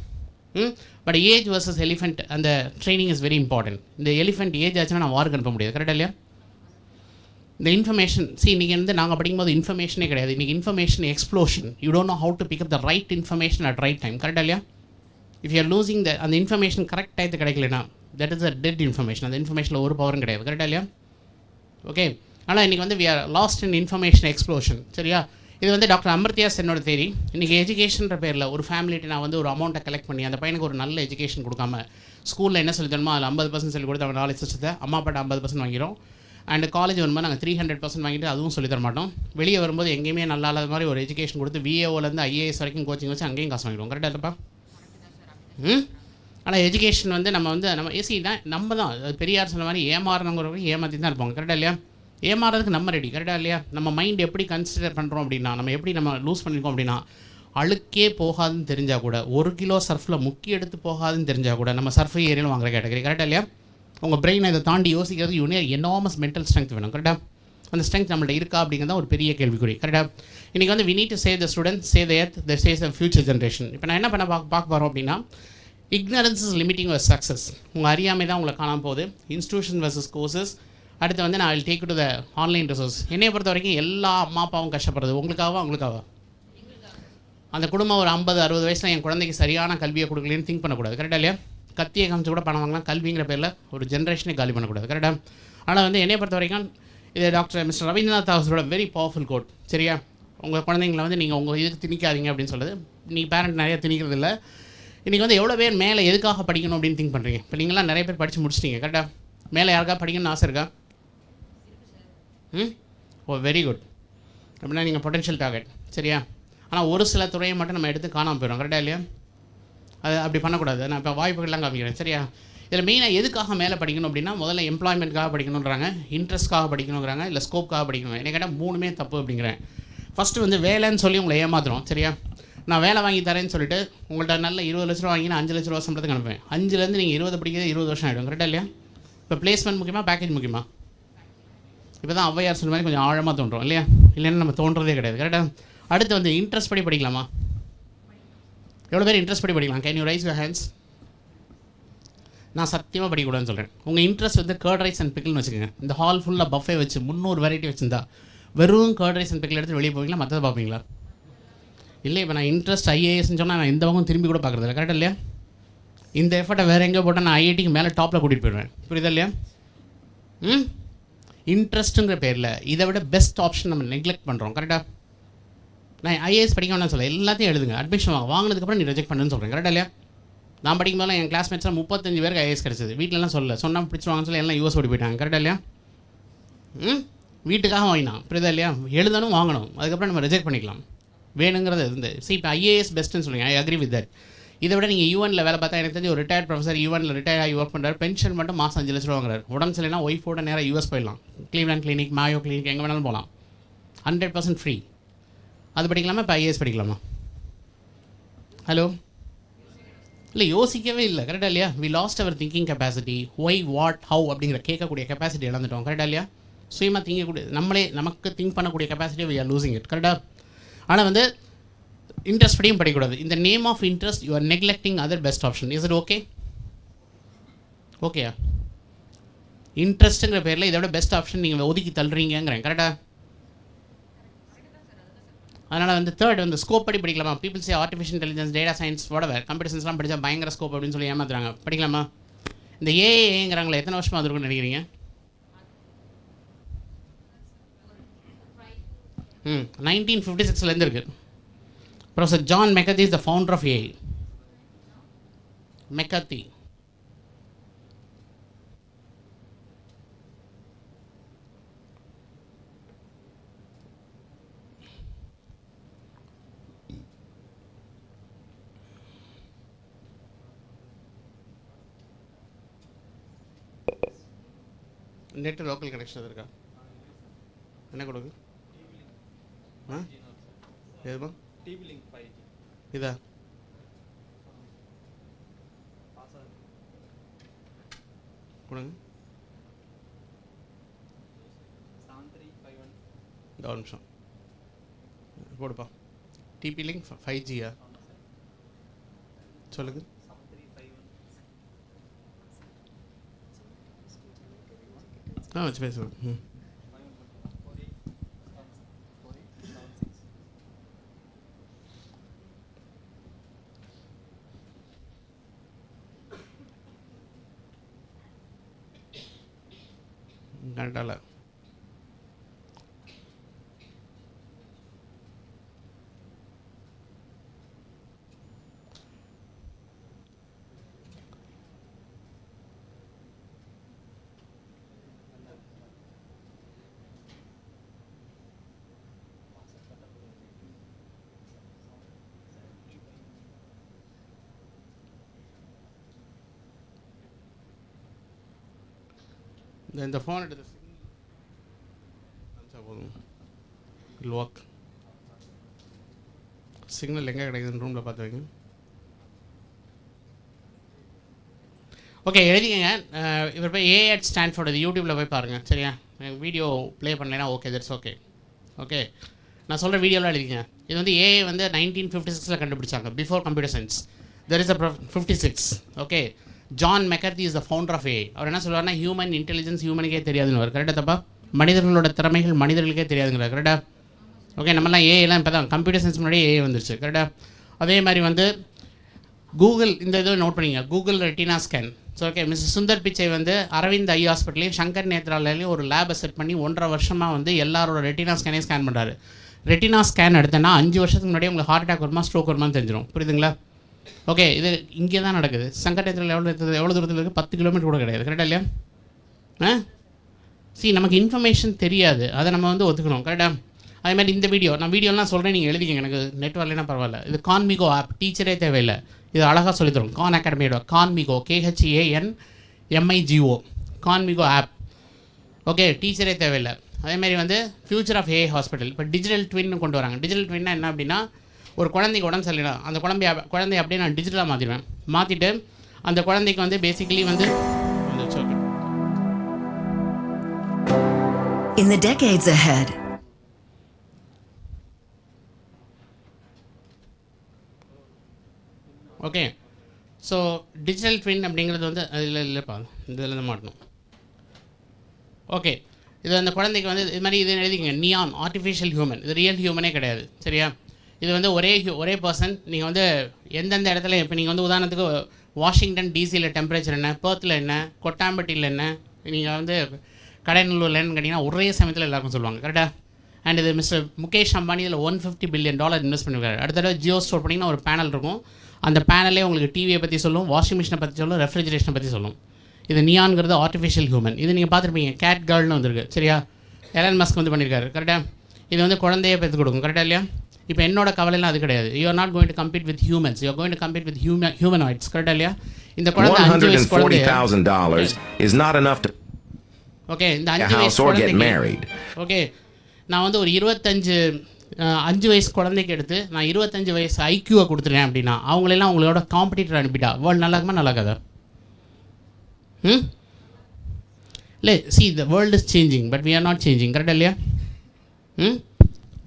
பட் ஏஜ் வர்சஸ் எலிஃபெண்ட் அந்த ட்ரைனிங் இஸ் வெரி இம்பார்ட்டன்ட். இந்த எலிஃபெண்ட் ஏஜ் ஆச்சுன்னா நான் வார்க்கு அனுப்ப முடியாது. கரெக்டாக இல்லையா? இந்த இன்ஃபர்மேஷன் இன்றைக்கி வந்து நாங்கள் படிக்கும்போது இன்ஃபர்மேஷனே கிடையாது. இன்றைக்கி information explosion. You don't know how to pick up the right information at right time. கரெக்டாக இல்லையா? இஃப் யூ ஆர் லூசிங் அந்த இன்ஃபர்மேஷன் கரெக்ட் டைத்து கிடைக்கலனா that is a dead information. அந்த இன்ஃபர்மேஷனில் ஒரு பவரும் கிடையாது. கரெக்டாக இல்லையா? ஓகே. ஆனால் இன்றைக்கி வந்து we are lost in information explosion. சரியா? இது வந்து டாக்டர் அமர்த்தியா சென்னோட தேரி. இன்றைக்கி எஜுகேஷன்ற பேரில் ஒரு ஃபேமிலிட்டு நான் வந்து ஒரு அமௌண்ட்டை கலெக்ட் பண்ணி அந்த பையனுக்கு ஒரு நல்ல எஜுகேஷன் கொடுக்காம ஸ்கூலில் என்ன சொல்லி தரணுமோ அதில் 50% சொல்லி கொடுத்து அவன் நாலேஜ் சிஸ்டத்தை அம்மா அப்பாட்ட 50% வாங்கிடும். அண்ட் காலேஜ் வரும்போது நாங்கள் 300% வாங்கிட்டு அதுவும் சொல்லி தர மாட்டோம். வெளியே வரும்போது எங்கேயுமே நல்லா இல்லாத மாதிரி ஒரு எஜுகேஷன் கொடுத்து விஏஓலேருந்து ஐஏஎஸ் வரைக்கும் கோச்சிங் வச்சு அங்கேயும் காசு வாங்கிடுவோம். கரெக்டாக இல்லைப்பா? ஆனால் எஜுகேஷன் வந்து நம்ம ஏசி தான் நம்ம தான் அது பெரியார் சொன்ன மாதிரி ஏமாறுறவங்க ஏமாற்றி தான் இருப்பாங்க. கரெக்டாக இல்லையா? ஏமாறதுக்கு நம்ம ரெடி. கரெக்டாக இல்லையா? நம்ம மைண்ட் எப்படி கன்சிடர் பண்ணுறோம் அப்படின்னா, நம்ம எப்படி நம்ம லூஸ் பண்ணியிருக்கோம் அப்படின்னா, அழுக்கே போகாதுன்னு தெரிஞ்சால் கூட, 1 கிலோ சர்ஃபில் முக்கி எடுத்து போகாதுன்னு தெரிஞ்சால் கூட நம்ம சர்ஃப் ஏரியாவில் வாங்குற கேட்டகரி. கரெக்டாக இல்லையா? உங்கள் பிரெயினை இதை தாண்டி யோசிக்கிறது எனாமஸ் மென்டல் ஸ்ட்ரென்த் வேணும். கரெக்டாக? அந்த ஸ்ட்ரென்த் நம்மள்ட்ட இருக்கா அப்படிங்கிறத ஒரு பெரிய கேள்விக்குறி. கரெக்டாக? இன்றைக்கி வந்து we need to save the students, save the earth, the save the future generation. இப்போ நான் என்ன பண்ண பார்க்க போகிறோம் அப்படின்னா, ignorance is limiting your success. உங்கள் அறியாமை தான் உங்களை காணாமல் போகுது. Institution versus courses. அடுத்து வந்து நான் take to the online resource. என்னையை பொறுத்த வரைக்கும் எல்லா அம்மா அப்பாவும் கஷ்டப்படுறது உங்களுக்காக அந்த குடும்பம் ஒரு 50-60 வயசில் என் குழந்தைக்கு சரியான கல்வியை கொடுக்கலன்னு திங்க் பண்ணக்கூடாது. கரெக்டாக இல்லையா? கத்தியை காமிச்சு கூட பணம் வாங்கலாம். கல்விங்கிற பேரில் ஒரு ஜென்ரேஷனே காலி பண்ணக்கூடாது. கரெக்டாக? ஆனால் வந்து என்னை பொறுத்த வரைக்கும் இது டாக்டர் மிஸ்டர் ரவீந்திரநாத் தாகூரோட வெரி பவர்ஃபுல் கோட். சரியா? உங்கள் குழந்தைங்களை வந்து நீங்கள் உங்கள் இதுக்கு திணிக்காதீங்க அப்படின்னு சொல்லுது. நீங்கள் பேரண்ட் நிறைய திணிக்கிறது இல்லை. இன்றைக்கி வந்து எவ்வளோ பேர் மேலே எதுக்காக படிக்கணும் அப்படின்னு திங்க் பண்ணுறீங்க? இப்போ நீங்களாம் நிறைய பேர் படித்து முடிச்சிட்டிங்க. கரெக்டாக? மேலே யாருக்கா படிக்கணும்னு ஆசை இருக்கா? ஓ, வெரி குட். அப்படின்னா நீங்கள் பொட்டன்ஷியல் டார்கெட். சரியா? ஆனால் ஒரு சில துறையை மட்டும் நம்ம எடுத்து காணாமல் போயிடும். கரெக்டாக இல்லையா? அது அப்படி பண்ணக்கூடாது. நான் இப்போ வாய்ப்புகள்லாம் காமிக்கிறேன். சரியா? இதில் மெயினாக எதுக்காக மேலே படிக்கணும் அப்படின்னா, முதல்ல எம்ப்ளாய்மெண்ட்காக படிக்கணுன்றாங்க, இன்ட்ரெஸ்ட்காக படிக்கணுங்கிறாங்க, இல்லை ஸ்கோப்காக படிக்கணும். என்ன கேட்டால் 3மே தப்பு அப்படிங்கிறேன். ஃபஸ்ட்டு வந்து வேலைன்னு சொல்லி உங்களை ஏமாத்துறோம். சரியா? நான் வேலை வாங்கி தரேன்னு சொல்லிட்டு உங்கள்கிட்ட நல்ல 20 லட்ச ரூபா வாங்கி நான் 5 லட்ச ரூபா சம்பளத்துக்கு அனுப்புவேன். 5லேருந்து நீங்கள் 20 படிக்கிறது 20 வருஷம் ஆகிடும். கரெக்டாக இல்லையா? இப்போ பிளேஸ்மெண்ட் முக்கியமாக, பேக்கேஜ் முக்கியமாக? இப்போ தான் ஔவையார் சொன்ன மாதிரி கொஞ்சம் ஆழமாக தோன்றும் இல்லையா? இல்லைன்னா நம்ம தோன்றதே கிடையாது. கரெக்டாக? அடுத்து வந்து இன்ட்ரெஸ்ட் படி படிக்கலாமா? எவ்வளோ பேர் இன்ட்ரெஸ்ட் படி படிக்கலாம்? Can you raise your hands? நான் சத்தியமாக படிக்கக்கூடாதுன்னு சொல்கிறேன். உங்கள் இன்ட்ரெஸ்ட் வந்து கர்ட் ரைஸ் அண்ட் பிக்கிள்னு வச்சுக்கோங்க. இந்த ஹால் ஃபுல்லாக பஃபே வச்சு 300 வெரைட்டி வச்சுருந்தா வெறும் கர்ட் ரைஸ் அண்ட் பிக்கிள் எடுத்து வெளியே போவீங்களா? மற்றதை பார்ப்பீங்களா? இல்லை. இப்போ நான் இன்ட்ரெஸ்ட் ஐஏஎஸ்ன்னு சொன்னால் நான் எந்த பக்கம் திரும்பி கூட பார்க்குறது இல்லை. கரெக்டாக இல்லையா? இந்த எஃபர்ட்டை வேறு எங்கேயோ போட்டால் நான் ஐஐடிக்கு மேலே டாப்பில் கூட்டிகிட்டு போயிடுவேன். புரியுதா இல்லையா? இன்ட்ரெஸ்ட்டுங்கிற பேரில் இதை விட பெஸ்ட் ஆப்ஷன் நம்ம நெக்லெக்ட் பண்ணுறோம். கரெக்டாக? நான் ஐஏஎஸ் படிக்கணும்னு சொல்ல, எல்லாத்தையும் எழுதுங்க, அட்மிஷன் வாங்கினதுக்கப்புறம் நீ ரிஜெக்ட் பண்ணுன்னு சொல்கிறேன். கரெக்டாக இல்லையா? நான் படிக்கும்போது என் கிளாஸ்மேட்ஸ்லாம் 35 பேருக்கு ஐஏஎஸ் கிடச்சிது. வீட்டிலலாம் சொன்னால் பிடிச்சிவாங்கன்னு சொல்லி எல்லாம் யூஎஸ் ஓடி போயிட்டாங்க. கரெக்டாக இல்லையா? வீட்டுக்காக வாங்கினான். புரியுதா இல்லையா? எழுதணும், வாங்கணும், அதுக்கப்புறம் நம்ம ரிஜெக்ட் பண்ணிக்கலாம். வேணுங்கிறது இருந்து இப்போ ஐஏஎஸ் பெஸ்ட்டுன்னு சொல்லுங்கள். I agree with that. இதை விட நீங்கள் யூஎனில் வேலை பார்த்தா எனக்கு தெரிஞ்சு ஒரு ரிட்டையர்ட் ப்ரொஃபஸர் யூஎனில் ரிட்டையர் ஆகி ஒர்க் பண்ணுறாரு. பென்ஷன் மட்டும் மாதம் 5 லட்ச ரூபா வாங்குறாரு. உடம்பு சரியில்லைனா ஒய்ஃபோட நேராக யூஎஸ் போயிடலாம். கிளீவ்லாண்ட் கிளினிக், மாயோ கிளினிக், எங்கே வேணாலும் போகலாம். 100% ஃப்ரீ. அது படிக்கலாமா? இப்போ ஐஏஎஸ் படிக்கலாமா? ஹலோ? இல்லை, யோசிக்கவே இல்லை. கரெக்டாக இல்லையா? We lost our thinking capacity. Why, what, how அப்படிங்கிற கேட்கக்கூடிய கெப்பாசிட்டி இழந்துட்டோம். கரெக்டாக இல்லையா? சுயமாக திங்கக்கூடிய நமக்கு திங்க் பண்ணக்கூடிய capacity we are losing it. கரெக்டாக? ஆனால் வந்து இன்ட்ரெஸ்ட் படியும் படிக்கக்கூடாது. இந்த name of interest you are neglecting other best option. Is it okay? ஓகேயா? இன்ட்ரெஸ்ட்டுங்கிற பேரில் இதை விட பெஸ்ட் ஆப்ஷன் நீங்கள் ஒதுக்கி தள்ளுறீங்கிறேன். கரெக்டாக? அதனால் வந்து தேர்ட் வந்து ஸ்கோப் படி படிக்கலாமா? Peoples artificial intelligence, data science, whatever computer சயின்ஸ்லாம் படித்தா பயங்கர ஸ்கோப் அப்படின்னு சொல்லி ஏமாத்துறாங்க. படிக்கலாமா? இந்த ஏஏங்கிறாங்களே, எத்தனை வருஷமாக அது இருக்குன்னு நினைக்கிறீங்க? 1956லேருந்து இருக்குது. Professor John McCarthy is the founder of AI. McCarthy. Net local connection இருக்கா? என்ன கொடுக்கு? எதுமா? இதா? கொடுங்க. இந்த ஒரு நிமிஷம் போடுப்பா. டிபி லிங்க் 5Gயா? சொல்லுங்க. வச்சு பேசுவேன். கரெக்டாக இந்த ஃபோன் எடுத்து போதும் லாக் சிக்னல் எங்கே கிடைக்குதுன்னு ரூமில் பார்த்து வைங்க. ஓகே எழுதிக்கங்க. இவர் போய் ஏ அட் ஸ்டான்ஃபோர்ட் இது யூடியூப்பில் போய் பாருங்கள். சரியா? வீடியோ ப்ளே பண்ணலைன்னா ஓகே, தட்ஸ் ஓகே. ஓகே, நான் சொல்கிற வீடியோலாம் எழுதிக்கங்க. இது வந்து ஏஐ வந்து 1956 கண்டுபிடிச்சாங்க, before computer science. There is a 56. ஓகே, John McCarthy is the founder of AI. அவர் என்ன சொல்லுவார்னா, ஹியூமன் இன்டெலிஜென்ஸ் ஹியூமனுக்கே தெரியாதுன்னு வரும். கரெக்டாக தப்பா? மனிதர்களோட திறமைகள் மனிதர்களுக்கே தெரியாதுங்கிற. கரெக்டாக? ஓகே, நம்மலாம் ஏஐலாம் இப்போ தான் கம்ப்யூட்டர் சயின்ஸ் முன்னாடி ஏஐ வந்துருச்சு. கரெக்டாக? அதே மாதிரி வந்து கூகுள் இந்த இதை நோட் பண்ணிங்க, Google retina scan. So okay, mister Sundar Pichai வந்து அரவிந்த் ஐ ஹாஸ்பிட்டலையும் சங்கர் நேத்ராலயிலையும் ஒரு லேபை செட் பண்ணி 1.5 வருஷமாக வந்து எல்லாரோட ரெட்டினா ஸ்கேனையும் ஸ்கேன் பண்ணுறாரு. ரெட்டினா ஸ்கேன் எடுத்தேன்னா 5 வருஷத்துக்கு முன்னாடி உங்களுக்கு ஹார்ட் அட்டாக் வருமா ஸ்ட்ரோக் வருமானு தெரிஞ்சிடும். புரியுதுங்களா? ஓகே, இது இங்கே தான் நடக்குது. சங்கர் நேத்ரால் எவ்வளோ தூரத்தில் இருக்குது? 10 கிலோமீட்டர் கூட கிடையாது. கரெக்டாக இல்லையா? நமக்கு இன்ஃபர்மேஷன் தெரியாது, அதை நம்ம வந்து ஒத்துக்கணும். கரெக்டாக? அதே மாதிரி இந்த நான் வீடியோலாம் சொல்கிறேன், நீங்கள் எழுதிக்கங்க. எனக்கு நெட் வரலைன்னா பரவாயில்ல. இது கான்மிகோ ஆப், டீச்சரே தேவையில்லை, இது அழகாக சொல்லித்தரும். கான் அகாடமியோட Khanmigo, KHANMIGO, Khanmigo app. Okay, டீச்சரே தேவையில்லை. அதேமாதிரி வந்து ஃபியூச்சர் ஆஃப் ஏஐ ஹாஸ்பிட்டல் இப்போ டிஜிட்டல் ட்வின்னு கொண்டு வராங்க. டிஜிட்டல் ட்வின்னா என்ன அப்படின்னா, ஒரு குழந்தைக்கு உடம்பு சரியில்லை, அந்த குழந்தைய அப்படியே நான் டிஜிட்டலாக மாற்றிட்டு அந்த குழந்தைக்கு வந்து பேசிக்கலி வந்து In the decades ahead, okay, so digital twin அப்படிங்கிறது வந்து இல்லைப்பா, இதில் தான் மாட்டணும். ஓகே, இது அந்த குழந்தைக்கு வந்து இது மாதிரி இது எழுதிக்கங்க, நியான் ஆர்டிஃபிஷியல் ஹியூமன். இது ரியல் ஹியூமனே கிடையாது. சரியா? இது வந்து ஒரே பர்சன். நீங்கள் வந்து எந்தெந்த இடத்துல இப்போ நீங்கள் வந்து உதாரணத்துக்கு வாஷிங்டன் டிசியில் டெம்பரேச்சர் என்ன, பெர்த்தில் என்ன, கொட்டாம்பட்டியில் என்ன, நீங்கள் வந்து கடைநல்லூரில் என்னன்னு கேட்டிங்கன்னா ஒரே சமயத்தில் எல்லாருக்கும் சொல்லுவாங்க. கரெக்டாக? அண்ட் இது மிஸ்டர் முகேஷ் அம்பானி இதில் $150 billion இன்வெஸ்ட் பண்ணியிருக்காரு. அடுத்த தடவை ஜியோ ஸ்டோர் பண்ணிங்கன்னா ஒரு பேனல் இருக்கும். அந்த பேனலே உங்களுக்கு டிவியை பற்றி சொல்லும், வாஷிங் மிஷினை பற்றி சொல்லும், ரெஃப்ரிஜரேஷனை பற்றி சொல்லும். இது நியான்கிறது ஆர்டிஃபிஷியல் ஹியூமன். இது நீங்கள் பார்த்துருப்பீங்க, கேட் கேர்ள்னு வந்திருக்கு. சரியா? எலன் மஸ்க் வந்து பண்ணியிருக்காரு. கரெக்டாக? இது வந்து குழந்தைய பெற்று கொடுக்கும். கரெக்டாக இல்லையா? இப்போ என்னோட கவலைலாம் அது கிடையாது. You are not going to compete with humans, you are going to compete with humanoids. கரெக்டாக இல்லையா? இந்த குழந்தை $140,000 is not enough to okay, இந்த 5 வயசு குழந்தைக்கு ஓகே, நான் வந்து ஒரு 5 வயசு குழந்தைக்கு எடுத்து நான் 25 வயசு ஐக்யூவை கொடுத்துருக்கேன் அப்படின்னா அவங்களெல்லாம் அவங்களோட காம்படிட்டர் அனுப்பிட்டா வேர்ல்டு நல்லா இருக்குமா? நல்லா இருக்காதா? இல்லை, see the world is changing but we are not changing. கரெக்டாக இல்லையா?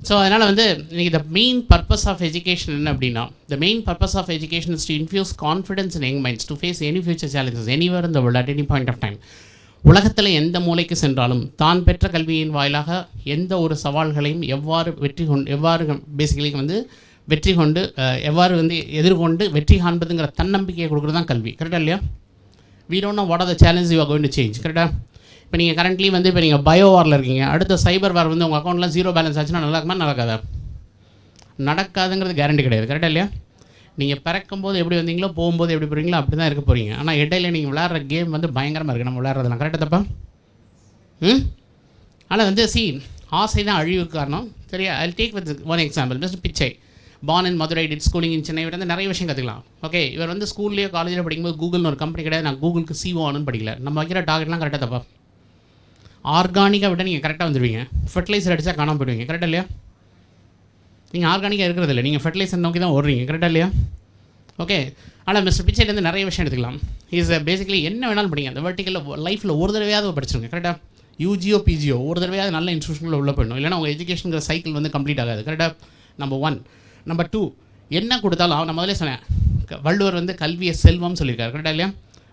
ஸோ அதனால் வந்து இன்றைக்கி the main purpose of education என்ன அப்படின்னா, the main purpose of education is to infuse confidence in young minds to face any future challenges anywhere in the world at any point of time. உலகத்தில் எந்த மூலைக்கு சென்றாலும் தான் பெற்ற கல்வியின் வாயிலாக எந்த ஒரு சவால்களையும் எவ்வாறு பேசிக்கலி வந்து எவ்வாறு வந்து எதிர்கொண்டு வெற்றி காண்பதுங்கிற தன்னம்பிக்கையை கொடுக்குறது தான் கல்வி. கரெக்டாக இல்லையா? we don't know what are the challenges you are going to change. கரெக்டாக? இப்போ நீங்கள் கரண்ட்லி வந்து இப்போ நீங்கள் பயோ வாரில் இருக்கீங்க, அடுத்த சைபர் வார் வந்து உங்கள் அக்கௌண்ட்டில் 0 பேலன்ஸ் ஆச்சுன்னா நல்லா இருக்குமா? நடக்காதா? நடக்காதுங்கிறது கேரண்டி கிடையாது. கரெக்டாக இல்லையா? நீங்கள் பிறக்கும்போது எப்படி வந்தீங்களோ போகும்போது எப்படி போகிறீங்களோ அப்படி தான் இருக்க போகிறீங்க. ஆனால் இடையில நீங்கள் விளையாடுற கேம் வந்து பயங்கரமாக இருக்குது நம்ம விளையாடுறதுலாம். கரெக்டாக தப்பா? ஆனால் வந்து ஆசை தான் அழிவுக்கு காரணம். சரியா? I take with one example. Mister பிச்சை born in Madurai, did schooling in Chennai. இவர் வந்து நிறைய விஷயம் கற்றுக்கலாம். ஓகே, இவர் வந்து ஸ்கூல்லேயோ காலேஜில் படிக்கும்போது கூகுள்னு ஒரு கம்பெனி கிடையாது, நான் கூகுளுக்கு CEO ஆகணும்னு படிக்கல. நம்ம வைக்கிற டார்கெட்லாம் கரெக்டாக தப்பா? ஆர்கானிக்காக விட நீங்கள் கரெக்டாக வந்துடுவீங்க, ஃபெர்டிலைசர் அடித்தா காணாமல் போயிடுவீங்க. கரெக்டாக இல்லையா? நீங்கள் ஆர்கானிக்காக இருக்கிறது இல்லை, நீங்கள் ஃபெர்டிலைசர் நோக்கி தான் ஓடுறீங்க. கரெக்டாக இல்லையா? ஓகே, ஆனால் மிஸ்டர் பிச்சைலேருந்து நிறைய விஷயம் எடுத்துக்கலாம். இஸ் பேசிக்கலி என்ன வேணாலும் படிங்க, அந்த வெர்டிக்கலில் லைஃப்பில் ஒரு தடவையாவது படிச்சிருங்க. கரெக்டாக? யூஜியோ பிஜியோ ஒரு தடவையாவது நல்ல இன்ஸ்டியூஷனில் உள்ள போயிடணும், இல்லைனா உங்கள் எஜுகேஷனுங்கிற சைக்கிள் வந்து கம்ப்ளீட் ஆகாது. கரெக்டாக? நம்பர் 1. நம்பர் 2, என்ன கொடுத்தாலும் நான் முதலே சொன்னேன், வள்ளுவர் வந்து கல்வியை செல்வம்னு சொல்லியிருக்காரு. கரெக்டாக இல்லையா?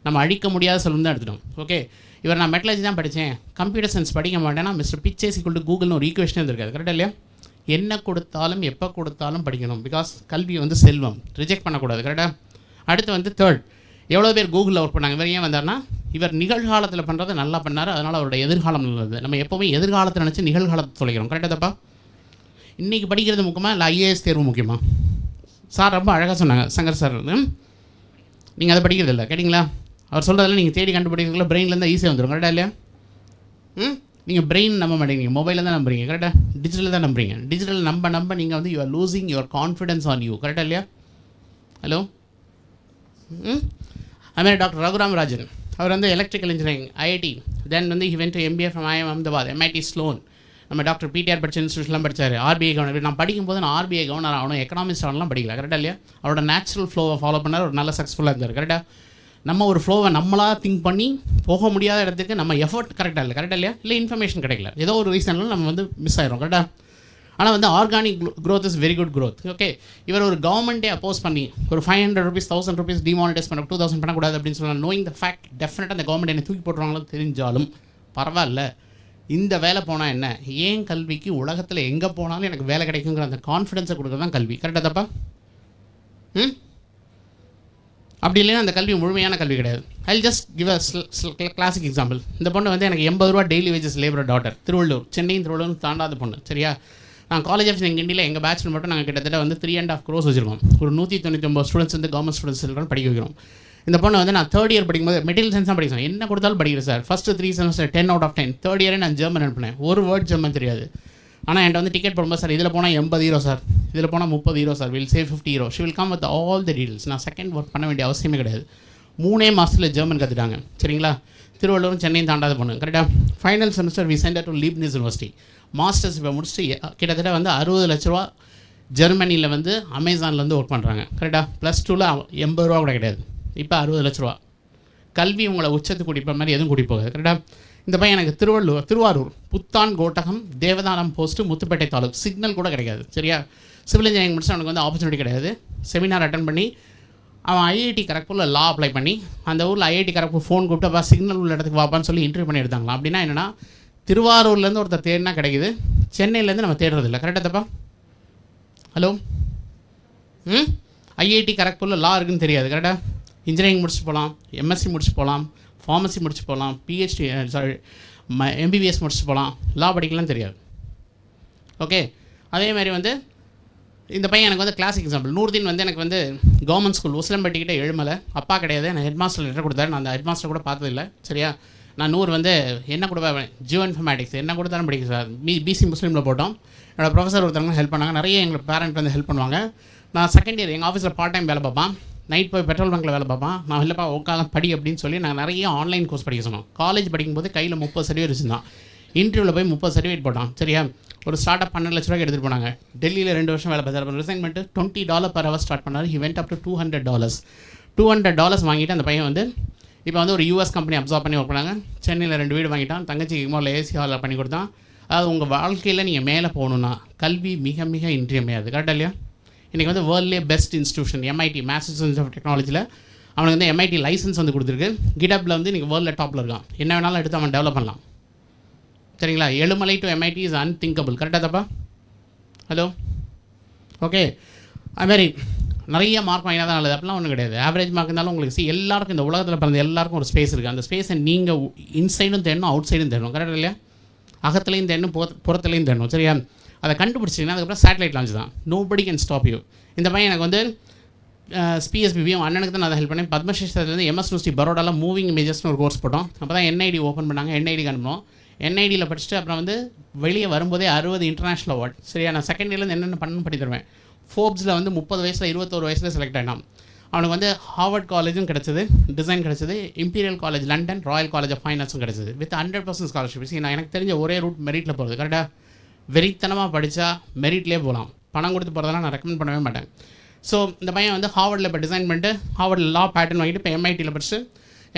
நம்ம அழிக்க முடியாத செல்வம் தான் எடுத்துட்டோம். ஓகே, இவர் நான் மெட்டலஜி தான் படித்தேன், கம்ப்யூட்டர் சயின்ஸ் படிக்க மாட்டேன்னா மிஸ்டர் பிச்சை ஈக்குவல் டு கூகுள்னு ஒரு ஈக்குவேஷன் இருந்திருக்காது. கரெக்டாக இல்லையா? என்ன கொடுத்தாலும் எப்போ கொடுத்தாலும் படிக்கணும், பிகாஸ் கல்வி வந்து செல்வம், ரிஜெக்ட் பண்ணக்கூடாது. கரெக்டாக? அடுத்து வந்து 3rd, எவ்வளோ பேர் கூகுளில் ஒர்க் பண்ணாங்க? இவர் ஏன் வந்தார்னா இவர் நிகழ்காலத்தில் பண்ணுறது நல்லா பண்ணார், அதனால் அவரோட எதிர்காலம் நல்லது. நம்ம எப்போவுமே எதிர்காலத்தை நினச்சி நிகழ்காலத்தை தொலைக்கிறோம். கரெக்டாக தப்பா? இன்றைக்கி படிக்கிறது முக்கியமா இல்லை ஐஏஎஸ் தேர்வு முக்கியமா? சார் ரொம்ப அழகாக சொன்னாங்க சங்கர் சார். நீங்கள் அதை படிக்கிறது இல்லை கேட்டிங்களா? அவர் சொல்கிறதில்ல நீங்கள் தேடி கண்டுபிடிக்கிறதுக்குள்ள பிரெயின்லேருந்து ஈஸியாக வந்துடும். கரெக்டாக இல்லையா? நீங்கள் பிரெயின் நம்ப மாட்டேங்க, மொபைலில் தான் நம்புறீங்க. கரெக்டாக? டிஜிட்டலில் தான் நம்புறீங்க. டிஜிட்டல் நம்ப நீங்கள் வந்து you are losing your confidence on you. கரெக்டாக இல்லையா? ஹலோ. அதுமாதிரி டாக்டர் ரகுராம் ராஜன் அவர் வந்து எலக்ட்ரிக்கல் இன்ஜினியரிங் ஐஐடி, தென் வந்து he went to MBA from IIM Ahmedabad, MIT Ceylon. நம்ம டாக்டர் பிடிஆர் படித்த இன்ஸ்டியூட்லாம் படித்தார். RBI governor. நான் படிக்கும்போது நான் RBI கவர்னர் ஆகணும், எக்கனாமிக்ஸ் ஆகலாம் படிக்கல. கரெக்டாக இல்லையா? அவரோட நேச்சுரல் ஃப்ளோவை ஃபாலோ பண்ணார், ஒரு நல்ல சக்ஸஸ்ஃபுல்லாக இருந்தார். கரெக்டாக? நம்ம ஒரு ஃப்ளோவை நம்மளாக திங்க் பண்ணி போக முடியாத இடத்துக்கு நம்ம எஃபர்ட் கரெக்டாக இல்லை. கரெக்டாக இல்லையா? இல்லை இன்ஃபர்மேஷன் கிடைக்கல, ஏதோ ஒரு ரீசனில் நம்ம வந்து மிஸ் ஆயிரும். கரெக்டாக? ஆனால் வந்து organic growth is very good growth. Okay, இவர் ஒரு கவர்மெண்ட்டே அப்போஸ் பண்ணி ஒரு 500 rupees 1000 rupees டிமானிட்டைஸ் பண்ண 2000 பண்ணக்கூடாது அப்படின்னு சொல்லலாம். நோயிங் த ஃபேக்ட் டெஃபினட்டாக அந்த கவர்மெண்ட் என்ன தூக்கி போட்டுருவாங்களோ தெரிஞ்சாலும் பரவாயில்ல, இந்த வேலை போனால் என்ன, ஏன் கல்விக்கு உலகத்தில் எங்கே போனாலும் எனக்கு வேலை கிடைக்குங்கிற அந்த கான்ஃபிடென்ஸை கொடுக்குறது தான் கல்வி. கரெக்டாக தப்பா? அப்படி இல்லைன்னா அந்த கல்வி முழுமையான கல்வி கிடையாது. I just give a classic example. இந்த பொண்ணு வந்து எனக்கு 80 ரூபா daily wages labour daughter, Tiruvallur, சென்னையும் திருவள்ளூர் தாண்டாத பொண்ணு. சரியா? நான் காலேஜ் ஆஃப் கிண்டியில் எங்கள் பேட்சில் மட்டும் நாங்கள் கிட்டத்தட்ட வந்து 3.5 crores வச்சுருக்கோம். ஒரு 199 ஸ்டூடெண்ட்ஸ் வந்து கவர்மெண்ட் ஸ்டூடெண்ட்ஸ் படிக்க வைக்கிறோம். இந்த பொண்ணு வந்து நான் 3rd year படிக்கும்போது மெட்டீரியல் சயின்ஸ் தான் படிக்கிறேன். என்ன கொடுத்தாலும் படிக்கிறேன் sir. First 3 semester 10 out of 10. 3rd year நான் ஜெர்மன் அனுப்பினேன். ஒரு வேர்ட் ஜெர்மன் தெரியாது. ஆனால் என்கிட்ட வந்து டிக்கெட் போடும்போது சார் இதில் போனால் 80 euro சார், இதில் போனால் 30 euro sir, will save 50 euro. She will come with all the details. நான் செகண்ட் ஒர்க் பண்ண வேண்டிய அவசியமே கிடையாது. 3 மாதத்தில் ஜெர்மன் கற்றுட்டாங்க. சரிங்களா? திருவள்ளூரும் சென்னையும் தாண்டாத பொண்ணு. கரெக்டாக? Final semester we sent to Leibniz university. Masters இப்போ முடிச்சுட்டு கிட்டத்தட்ட வந்து 60 லட்ச ரூபா ஜெர்மனியில் வந்து அமேசானில் வந்து ஒர்க் பண்ணுறாங்க. கரெக்டாக? +2ல் 80 ரூபா கூட கிடையாது, இப்போ 60 லட்ச ரூபா. கல்வி உங்களை உச்சத்துக்கு குடிப்ப மாதிரி எதுவும் குடி போகாது. கரெக்டாக? இந்த பையன் எனக்கு திருவாரூர், புத்தான், கோட்டகம், தேவதானம் போஸ்ட்டு, முத்துப்பேட்டை தாலுக், சிக்னல் கூட கிடைக்காது. சரியா? சிவில் இன்ஜினியரிங் முடிச்சு அவனுக்கு வந்து ஆப்பர்ச்சுனிட்டி கிடையாது. செமினார் அட்டன் பண்ணி அவன் IIT கரக்பூரில் லா அப்ளை பண்ணி அந்த ஊரில் IIT கரக்பூர் ஃபோன் கூப்பிட்டு அப்பா சிக்னல் உள்ள இடத்துக்கு வாப்பான்னு சொல்லி இன்டர்வியூ பண்ணி எடுத்தாங்களாம். அப்படின்னா என்னென்னா திருவாரூர்லேருந்து ஒருத்தர் தேடினா கிடைக்குது, சென்னையிலேருந்து நம்ம தேடுறதில்ல. கரெக்டாக தப்பா? ஹலோ. IIT கரக்பூரில் லா இருக்குன்னு தெரியாது. கரெக்டாக? இன்ஜினியரிங் முடிச்சுட்டு போகலாம், MSc முடிச்சுட்டு போகலாம், ஃபார்மசி முடிச்சுட்டு போகலாம், PhD MBBS முடிச்சுட்டு போகலாம், லா படிக்கலாம் தெரியாது. ஓகே, அதே மாதிரி வந்து இந்த பையன் எனக்கு வந்து கிளாசிக் எக்ஸாம்பிள். நூர்தீன் வந்து எனக்கு வந்து கவர்மெண்ட் ஸ்கூல் உசிலம்பட்டிக்கிட்ட எழுமலை, அப்பா கிடையாது. நான் ஹெட் மாஸ்டர் லெட்டர் கொடுத்தாரு, நான் அந்த ஹெட் மாஸ்டர் கூட பார்த்ததில்லை. சரியா? நான் நூறு வந்து என்ன கொடுப்பேன், ஜியோ இன்ஃபர்மேட்டிக்ஸ் என்ன கொடுத்தாலும் படிக்க சார். BC முஸ்லீமில் போட்டோம். என்னோடய ப்ரொஃபஸர் ஒருத்தவங்க ஹெல்ப் பண்ணாங்க, நிறைய எங்களுக்கு பேரண்ட் வந்து ஹெல்ப் பண்ணுவாங்க. நான் செகண்ட் இயர் எங்கள் ஆஃபீஸில் பார்ட் டைம் வேலை பார்ப்பேன், நைட் போய் பெட்ரோல் பங்கில் வேலை பார்ப்பேன். நான் இல்லைப்பா உட்காந்து படி அப்படின்னு சொல்லி நான் நிறைய ஆன்லைன் கோர்ஸ் படிக்க சொன்னோம். காலேஜ் படிக்கும்போது கையில் 30 சர்டிஃபிகேட் வச்சுருந்தான். இன்டர்வியூவில் போய் 30 சர்டிஃபிகேட் போட்டான். சரியா? ஒரு ஸ்டார்ட் அப் 12 லட்ச ரூபாய்க்கு எடுத்துகிட்டு போனாங்க. டெல்லியில் 2 வருஷம் வேலை பார்த்தார். ரிசைன் பண்ணிட்டு $20 per hour ஸ்டார்ட் பண்ணார். He went up to $200. $200 வாங்கிட்டு அந்த பையன் வந்து இப்போ வந்து ஒரு US கம்பெனி அப்சார்ப் பண்ணி ஒர்க் பண்ணாங்க. சென்னையில் 2 வீடு வாங்கிட்டான். தங்கச்சி இமோரில் AC ஹாலில் பண்ணி கொடுத்தான். அதாவது உங்கள் வாழ்க்கையில் நீங்கள் மேலே போகணுன்னா கல்வி மிக மிக இன்றியமையாது. கரெக்டாக இல்லையா? இன்றைக்கி வந்து வேர்ல்ட்லேயே best institution MIT, Massachusetts of டெக்னாலஜியில் அவனுக்கு வந்து MIT லைசன்ஸ் வந்து கொடுத்துருக்கு. கிடப்பில் வந்து இன்றைக்கி வேர்ல்டில் டாப்பில் இருக்கான். என்ன வேணாலும் எடுத்து அவன் டெவலப் பண்ணலாம். சரிங்களா? Ezhumalai to MIT is unthinkable. கரெக்டாக தப்பா? ஹலோ. ஓகே, அதுமாதிரி நிறைய மார்க் வாங்கினா தான் நல்லது அப்படிலாம் ஒன்றும் கிடையாது. ஆவரேஜ் மார்க் இருந்தாலும் உங்களுக்கு எல்லாருக்கும் இந்த உலகத்தில் பிறந்த எல்லாருக்கும் ஒரு ஸ்பேஸ் இருக்குது. அந்த ஸ்பேஸை நீங்கள் இன்சைடும் தேடணும், அவுட் சைடும் தேடணும். கரெக்டாக இல்லையா? அகத்துலையும் தேடணும், புறத்துலையும் தேடணும். சரியா? அதை கண்டுபிடிச்சிங்கன்னா அதுக்கப்புறம் சேட்டலைட் லான்ச் தான். Nobody can stop you. இந்த பையன் எனக்கு வந்து PSBB அண்ணனுக்கு தான் நான் ஹெல்ப் பண்ணேன். பத்மஸ்ரீலேருந்து MS யூனிவர்சிட்டி பரோடாவில் மூவிங் இமேஜஸ்னு ஒரு கோர்ஸ் போட்டோம். அப்போ தான் NID ஓப்பன் பண்ணாங்க. NIDக்கு அனுப்பணும். NIDயில் படிச்சுட்டு அப்புறம் வந்து வெளியே வரும்போதே 60 இன்டர்நேஷ்னல் அவார்ட். சரியா? நான் செகண்ட் இயர்லேருந்து என்னென்ன பண்ணணும்னு பண்ணி தருவேன். ஃபோர்ப்ஸில் வந்து 30 வயசில் 21 வயசில் செலக்ட் ஆகினான். அவனுக்கு வந்து ஹார்வர்ட் காலேஜும் கிடச்சிது, டிசைன் கிடச்சிது, Imperial College London, Royal College of ஃபைனான்ஸும் கிடச்சிது வித் 100% ஸ்காலர்ஷிப். நான் எனக்கு தெரிஞ்ச ஒரே ரூட் மெரிட்டில் போகிறது. கரெக்டாக? வெறித்தனமாக படித்தா மெரிட்லேயே போகலாம். பணம் கொடுத்து போகிறதெல்லாம் நான் ரெக்கமெண்ட் பண்ணவே மாட்டேன். ஸோ இந்த பையன் வந்து ஹார்வர்டில் இப்போ டிசைன் பண்ணிட்டு ஹார்வர்டில் லா பேட்டர்ன் வாங்கிட்டு இப்போ MITயில் படிச்சு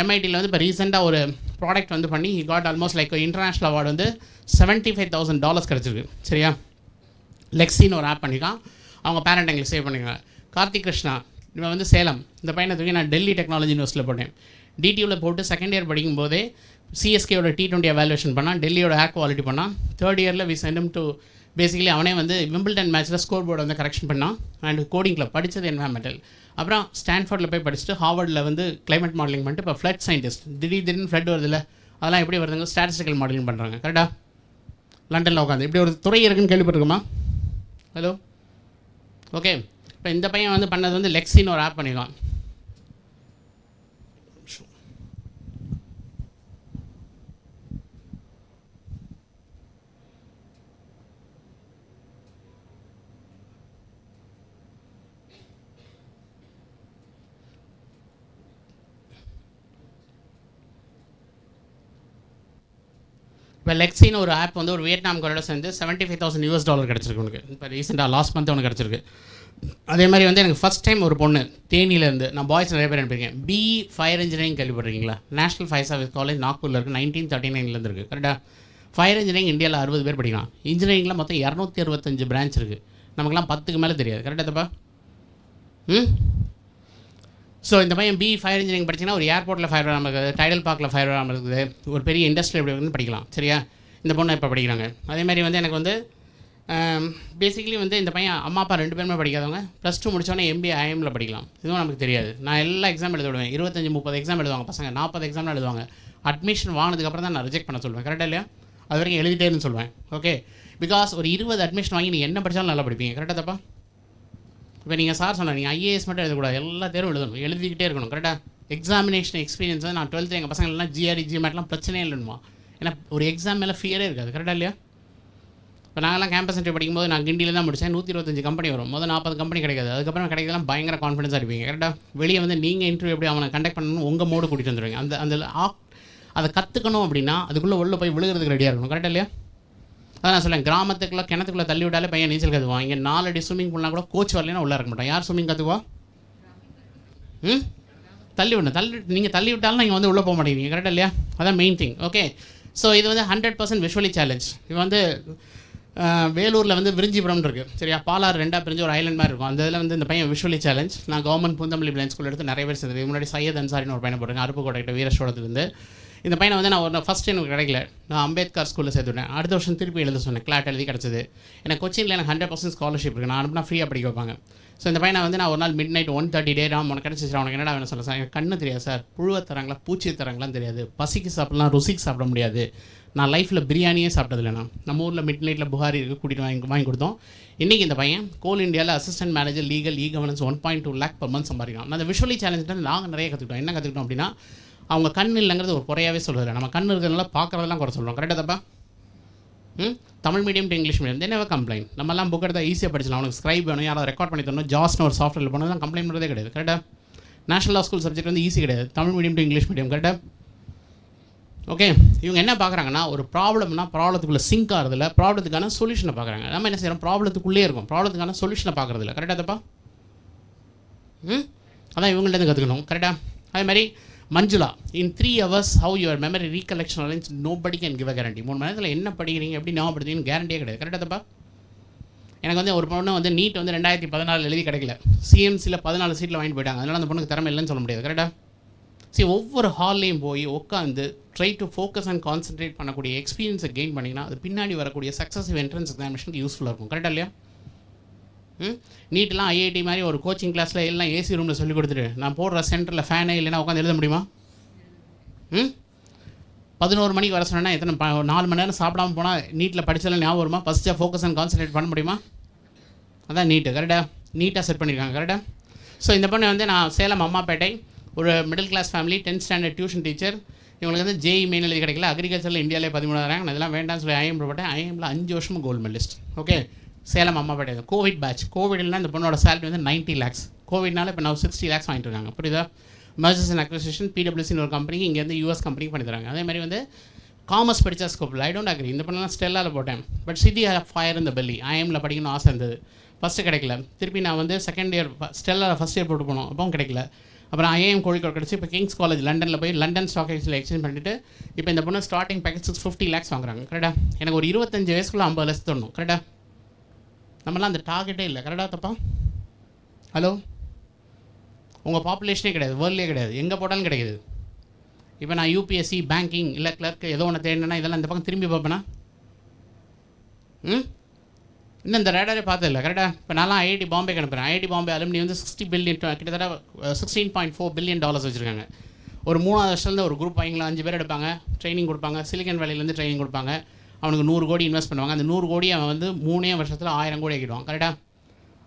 MITயில் வந்து இப்போ ரீசெண்டாக ஒரு ப்ராடக்ட் வந்து பண்ணி he got almost like international award வந்து $75,000 கிடச்சிருக்கு. சரியா? லெக்ஸின்னு ஒரு ஆப் பண்ணிக்கலாம். அவங்க பேரண்ட் எங்களுக்கு சேவ் பண்ணிக்கலாம். கார்த்திக் கிருஷ்ணா இவன் வந்து சேலம். இந்த பையனை தூக்கி நான் டெல்லி டெக்னாலஜி யூனிவர்சிட்டியில் போட்டேன். DTUவில் போட்டு செகண்ட் இயர் படிக்கும்போதே CSKயோட T20 எவாலுவேஷன் பண்ணால், டெல்லியோட ஏர் குவாலிட்டி பண்ணால். 3rd இயரில் we sent him to basically அவனே வந்து விம்பிள்டன் மேட்ச்சில் ஸ்கோர் போர்டை வந்து கரெக்ஷன் பண்ணான். அண்ட் கோடிங்கில் படித்தது என்வரான்மெண்டல். அப்புறம் ஸ்டான்ஃபோர்டில் போய் படிச்சுட்டு ஹார்வர்டில் வந்து கிளைமேட் மாடலிங் பண்ணிட்டு இப்போ ஃப்ளட் சயின்டிஸ்ட். திடீர்னு ஃப்ளட் வருதுல்ல, அதெல்லாம் எப்படி வருதுங்க, ஸ்டாட்டிஸ்டிக்கல் மாடலிங் பண்ணுறாங்க. கரெக்டாக லண்டனில் உட்காந்து இப்படி ஒரு துறை இருக்குன்னு கேள்விப்பட்டிருக்குமா? Hello, okay. இப்போ இந்த பையன் வந்து பண்ணது வந்து லெக்ஸின்னு ஒரு ஆப் பண்ணிடலாம். இப்போ லெக்ஸின்னு ஒரு ஆப் வந்து ஒரு வியட்நாம்காரோட சேர்ந்து $75,000 கிடச்சிருக்கு உனக்கு. இப்போ ரீசெண்டாக லாஸ்ட் மந்த் உனக்கு கிடச்சிருக்கு. அதே மாதிரி வந்து எனக்கு ஃபஸ்ட் டைம் ஒரு பொண்ணு தேனியிலேருந்து, நான் பாய்ஸ் நிறைய பேர் அனுப்பியிருக்கேன், பிஇ ஃபயர் இன்ஜினியரிங் கேள்விப்பட்டிருக்கீங்களா? நேஷனல் ஃபயர் சர்வீஸ் காலேஜ் நாக்பூரில் இருக்குது. 1939 இருக்குது. கரெக்டாக ஃபயர் இன்ஜினியரிங் இந்தியாவில் 60 பேர் படிக்கலாம். இன்ஜினியரிங்கில் மொத்தம் 265 பிரான்ச் இருக்குது. நமக்குலாம் 10க்கு மேலே தெரியாது. கரெக்டாக தப்பா? ஸோ இந்த பையன் பிஇ ஃபயர் இன்ஜினியரிங் படிச்சிங்கன்னா ஒரு ஏர்போர்ட்டில் ஃபயர் அலாரம் இருக்குது, டைடல் பார்க்கில் ஃபயர் அலாரம் இருக்குது, ஒரு பெரிய இண்டஸ்ட்ரி எப்படி இருக்குன்னு படிக்கலாம். சரியா? இந்த பொண்ணை இப்போ படிக்கிறாங்க. அதே மாதிரி வந்து எனக்கு வந்து பேசிக்கலி வந்து இந்த பையன் அம்மா அப்பா 2 பேருமே படிக்காதவங்க. +2 முடித்தோடனே MBA IIMல படிக்கலாம். இதுவும் நமக்கு தெரியாது. நான் எல்லா எக்ஸாம் எழுத விடுவேன். 25-30 எக்ஸாம் எழுதுவாங்க பசங்க, 40 எக்ஸாம்லாம் எழுதுவாங்க. அட்மிஷன் வாங்கினதுக்கப்புறம் தான் நான் ரிஜெக்ட் பண்ண சொல்லுவேன். கரெக்டாக இல்லையா? அது வரைக்கும் எழுதிட்டேன்னு சொல்லுவேன். ஓகே, பிகாஸ் ஒரு 20 அட்மிஷன் வாங்கி நீங்கள் என்ன படித்தாலும் நல்லா படிப்பீங்க. கரெக்டாக தப்பா? இப்போ நீங்கள் சார் சொன்னால் நீங்கள் IAS மட்டும் எழுதக்கூடாது, எல்லா தேர்வும் எழுதணும், எழுதிக்கிட்டே இருக்கணும். கரெக்டாக? எக்ஸாமினேஷன் எக்ஸ்பீரியன்ஸ் வந்து நான் 12th எங்கள் பசங்கள்லாம் GRE GMATலாம் பிரச்சனையே இல்லைன்னுமா. ஏன்னா ஒரு எக்ஸாம் மேலே ஃபியரே இருக்காது. கரெக்டாக இல்லையா? இப்போ நாங்கள்லாம் கேம்பஸ் இன்டர்வியூ படிக்கும்போது நான் கிண்டியில் தான் முடித்தேன். 125 கம்பெனி வரும். முதல் 40 கம்பெனி கிடைக்காது. அதுக்கப்புறம் கிடைக்கலாம் பயங்கர கான்ஃபிடன்ஸாக இருப்பீங்க. கரெக்டாக? வெளியே வந்து நீங்கள் இன்டர்வியூ எப்படி அவனை கண்டக்ட் பண்ணணும் உங்கள் மோடு கூட்டிகிட்டு வந்துடுவீங்க. அந்த அதை கற்றுக்கணும் அப்படின்னா அதுக்குள்ளே உள்ள போய் விழுகிறதுக்கு ரெடியாக இருக்கணும். கரெக்டாக இல்லையா? அதான் நான் சொல்லேன், கிராமத்துக்குள்ளே கிணத்துக்குள்ளே தள்ளி விட்டாலே பையன் நீச்சல் கற்றுவான். இங்கே 4 அடி ஸ்விம்மிங் பூல்னா கூட கோச் வரலைன்னா உள்ளே இருக்க மாட்டான். யார் ஸ்விம்மிங் கற்றுக்குவா? தள்ளி விடணும். நீங்கள் தள்ளி விட்டாலும் நீங்கள் வந்து உள்ளே போக மாட்டேங்கிறீங்க. கரெக்டாக இல்லையா? அதான் மெயின் திங். ஓகே, ஸோ இது வந்து 100% விஷுவலி சேலஞ்ச். இது வந்து வேலூரில் வந்து விரிஞ்சிபுரம் இருக்குது. சரியா? பாலாறு 2ஆக பிரிஞ்சு ஒரு ஐலண்ட் மாதிரி இருக்கும். அந்த இதில் வந்து இந்த பையன் விஷுவலி சேலஞ்ச். நான் கவர்மெண்ட் பூந்தமல்லி பிளைண்ட் ஸ்கூல் எடுத்து நிறைய பேர் சேர்ந்து முன்னாடி சையத் அன்சாரின்னு ஒரு பையனை போட்டிருக்கேன், அருப்புக்கோட்டை வீரசோடத்துலேருந்து. இந்த பையனை வந்து நான் ஃபஸ்ட் எனக்கு கிடைக்கல, நான் அம்பேத்கர் ஸ்கூலில் சேர்த்துவிட்டேன். அடுத்த வருஷம் திருப்பி எழுத சொன்னேன், கிளாட் எழுதி கிடச்சிது. எனக்கு கொச்சினில் எனக்கு 100% ஸ்காலர்ஷிப் இருக்குது. நான் அனுப்பினா ஃப்ரீயாக படிக்க வைப்பாங்க. ஸோ இந்த பையனை வந்து நான் ஒரு நாள் மிட் நைட் 1:30 உனக்கு கிடச்சிச்சு, அவனுக்கு என்னடா வேணும் சொல்ல சார், எனக்கு கண்ணு தெரியாது சார், புழுவை தராங்களா பூச்சி தராங்களான்னு தெரியாது, பசிக்கு சாப்பிட்லாம் ருசிக்கு சாப்பிட முடியாது, நான் லைஃப்பில் பிரியாணியே சாப்பிட்டதில்லைண்ணா. நம்ம ஊரில் மிட் நைட்டில் புகாரி இருக்குது, கூட்டிகிட்டு வாங்கி கொடுத்தோம். இன்றைக்கி இந்த பையன் கோல் இந்தியாவில் assistant manager legal governance 1.2 lakh per month சம்பாதிக்கலாம். அந்த விஷுவலி சேலஞ்சில் நாங்கள் நிறைய கற்றுக்கிட்டோம். என்ன கற்றுக்கிட்டோம் அப்படின்னா, அவங்க கண் இல்லைங்கிறது ஒரு குறையாவே சொல்கிறதில்ல. நம்ம கண் இருக்கிறதுனால பார்க்குறதெல்லாம் குறை சொல்கிறோம். கரெக்டாக தப்பா? Tamil medium to English medium then ever complaint. நம்மலாம் புக் எடுத்தால் ஈஸியாக படிச்சலாம். அவனுக்கு ஸ்க்ரைப் வேணும், யாராவது ரெக்கார்ட் பண்ணி தரணும், ஜாஸ்னு ஒரு சாஃப்ட்வேரில் போனதெல்லாம் கம்ப்ளைண்ட் பண்ணுறதே கிடையாது. கரெக்டாக? நேஷனல் லா ஸ்கூல் சப்ஜெக்ட் வந்து ஈஸி கிடையாது, Tamil medium to English medium. கரெக்டாக? ஓகே, இவங்க என்ன பார்க்குறாங்கன்னா, ஒரு ப்ராப்ளம்னா ப்ராப்ளத்துக்குள்ளே சிங்க் ஆகிறதில்ல, ப்ராப்ளத்துக்கான சொல்யூஷனை பார்க்குறாங்க. நம்ம என்ன செய்கிறோம், ப்ராப்ளத்துக்குள்ளே இருக்கும், ப்ராப்ளத்துக்கான சொல்யூஷனை பார்க்குறதில்ல. கரெக்டாக தப்பா? அதான் இவங்கள்ட்ட கற்றுக்கணும். கரெக்டாக? அதே மாதிரி மஞ்சுளா, இன் 3 hours how your memory recollection aligns, nobody can give a guarantee. 3 மணி நேரத்தில் என்ன படிக்கிறீங்க, எப்படி ஞாபகப்படுத்துறீங்கன்னு கேரண்டியே கிடையாது. கரெக்டாக தப்பா? எனக்கு வந்து ஒரு பொண்ணு வந்து நீட் வந்து 2014 எழுதி கிடைக்கல, சிஎம்சியில் 14 சீட்டில் வாங்கிட்டு போயிட்டாங்க. அதனால் அந்த பொண்ணுக்கு திறமை இல்லைன்னு சொல்ல முடியாது. கரெக்டாக? சரி, ஒவ்வொரு ஹால்லையும் போய் உட்காந்து try to focus and concentrate பண்ணக்கூடிய எக்ஸ்பீரியன்ஸை கெயின் பண்ணிங்கன்னா அது பின்னாடி வரக்கூடிய சக்ஸஸிவ் என்ட்ரன்ஸ் எக்ஸாமினேஷனுக்கு யூஸ்ஃபுல்லாக இருக்கும். கரெக்டாக இல்லையா? நீட்லாம் ஐஐடி மாதிரி ஒரு கோச்சிங் கிளாஸில் எல்லாம் ஏசி ரூமில் சொல்லிக் கொடுத்துட்டு நான் போடுற சென்டரில் ஃபேனே இல்லைன்னா உட்காந்து எழுத முடியுமா? 11 மணிக்கு வர சொன்னால் எத்தனை 4 மணி நேரம் சாப்பிடாமல் போனால் நீட்டில் படித்தாலும் ஞாபகம் வருமா? ஃபஸ்ட்டாக ஃபோக்கஸ் அண்ட் கான்சன்ட்ரேட் பண்ண முடியுமா? அதான் நீட்டு. கரெக்டாக? நீட்டாக செட் பண்ணியிருக்காங்க. கரெக்டாக? ஸோ இந்த பொண்ணு வந்து நான் சேலம் அம்மாப்பேட்டை, ஒரு middle class family, 10th standard tuition teacher. இவங்களுக்கு வந்து JEE மெயின் எழுதி கிடைக்கல, அக்ரிகல்ச்சரில் இந்தியாவிலே 13 ரேங்க். நான் இதெல்லாம் வேண்டாம்னு சொல்லி IIM போட்டேன். IIMல 5 வருஷமும் gold medalist. Okay, Salem Ammapettai. Covid batch. கோவிட்லாம் இந்த பொண்ணோட சேலரி வந்து 90 lakhs. கோவிட்னால இப்போ நான் 60 lakhs வாங்கிட்டு இருக்காங்க. புரியுதா? மர்ஜர்ஸ் அண்ட் அக்விசிஷன், PwCன்னு ஒரு கம்பெனிக்கு இங்கேருந்து US கம்பெனிக்கு பண்ணி தராங்க. அதே மாதிரி வந்து காமர்ஸ் படித்தா ஸ்கோப்பில் ஐ டோன்ட் அக்ரி. இந்த பொண்ணெல்லாம் ஸ்டெல்லாவில் போட்டேன், பட் சிட்டி ஃபயர் இந்த பெல்லி. IIMல படிக்கணும்னு ஆசை இருந்தது, ஃபஸ்ட்டு கிடைக்கல. திருப்பி நான் வந்து செகண்ட் இயர் ஸ்டெல்லாவில் ஃபஸ்ட் இயர் போட்டு போனோம், அப்பவும் கிடைக்கல. அப்புறம் IIM கோழிக்கோடு கிடச்சி இப்போ கிங்ஸ் காலேஜ் லண்டனில் போய் லண்டன் ஸ்டாக் எக்ஸ்சேஞ்சில் எக்ஸ்சேஞ்ச் பண்ணிவிட்டு இப்போ இந்த பொண்ணு ஸ்டார்டிங் பேக்கேஜ் 650 lakhs வாங்குறாங்க. கரெக்டாக? எனக்கு ஒரு 25 வயசுக்குள்ள 50 லட்சம் தரணும். கரெக்டாக? நம்மளாம் அந்த டார்கெட்டே இல்லை. கரெக்டாக தப்பா? ஹலோ, உங்கள் பாப்புலேஷனே கிடையாது, வேர்ல்ட்லேயே கிடையாது, எங்கே போட்டாலும் கிடைக்குது. இப்போ நான் UPSC பேங்கிங் இல்லை கிளர்க் ஏதோ ஒன்று தேடினா இதெல்லாம் இந்த பக்கம் திரும்பி பார்ப்பேனா? இன்னும் இந்த ரேடாரே பார்த்ததில்ல கரெக்டாக. இப்போ நான்லாம் ஐஐடி பாம்பேக்கு அனுப்புகிறேன். ஐஐடி பாம்பே அலுமினி வந்து 60 பில்லியன் கிட்டத்தட்ட $16.4 பில்லியன் வச்சுருக்காங்க. ஒரு 3வது வருஷத்துல ஒரு குரூப் வாங்கிங்களா 5 பேர் எடுப்பாங்க, ட்ரைனிங் கொடுப்பாங்க, சிலிக்கன் வேலையிலேருந்து ட்ரைனிங் கொடுப்பாங்க, அவனுக்கு 100 கோடி இன்வெஸ்ட் பண்ணுவாங்க. அந்த 100 கோடி அவன் வந்து 3 வருஷத்தில் 1000 கோடி ஆக்கிடுவான் கரெக்டாக.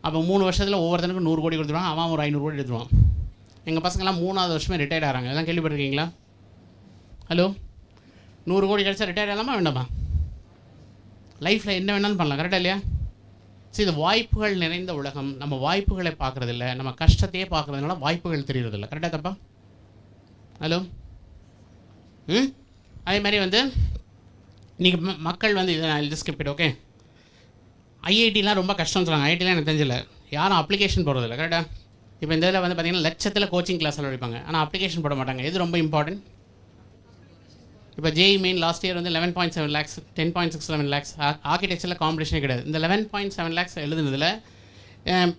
அப்போ 3 வருஷத்தில் ஒவ்வொருத்தனுக்கு 100 கோடி கொடுத்துருவான், அவன் ஒரு 500 கோடி எடுத்துருவான். எங்கள் பசங்கள்லாம் 3வது வருஷமே ரிட்டையர்ட் ஆகிறாங்க. எல்லாம் கேள்விப்பட்டிருக்கீங்களா? ஹலோ, 100 கோடி கிடச்சா ரிட்டையர்ட் ஆகலாமா வேண்டாமா? லைஃப்பில் என்ன வேணாலும் பண்ணலாம் கரெக்டாக இல்லையா? சரி, இது வாய்ப்புகள் நிறைந்த உலகம். நம்ம வாய்ப்புகளை பார்க்குறதில்ல, நம்ம கஷ்டத்தையே பார்க்குறதுனால வாய்ப்புகள் தெரியறதில்ல. கரெக்டாக தப்பா? ஹலோ, அதே மாதிரி வந்து இன்றைக்கி மக்கள் வந்து இதை நான் ஸ்கிரிப்ட் ஓகே. ஐஐடிலாம் ரொம்ப கஷ்டம்னு சொல்கிறாங்க. ஐஐடிலாம் எனக்கு தெரிஞ்சல, யாரும் அப்ளிகேஷன் போடுறதில்ல கரெக்டாக. இப்போ இந்த இதில் வந்து பார்த்திங்கன்னா லட்சத்தில் கோச்சிங் கிளாஸ் எடுப்பாங்க, ஆனால் அப்ளிகேஷன் போட மாட்டாங்க. எது ரொம்ப இம்பார்ட்டன்ட்? இப்போ ஜேஇ மெயின் லாஸ்ட் இயர் வந்து 11.7 lakhs, 10.67 lakhs. ஆர்கிடெக்சரில் காம்படிஷனே கிடையாது. இந்த 11.7 lakhs எழுதுனதில்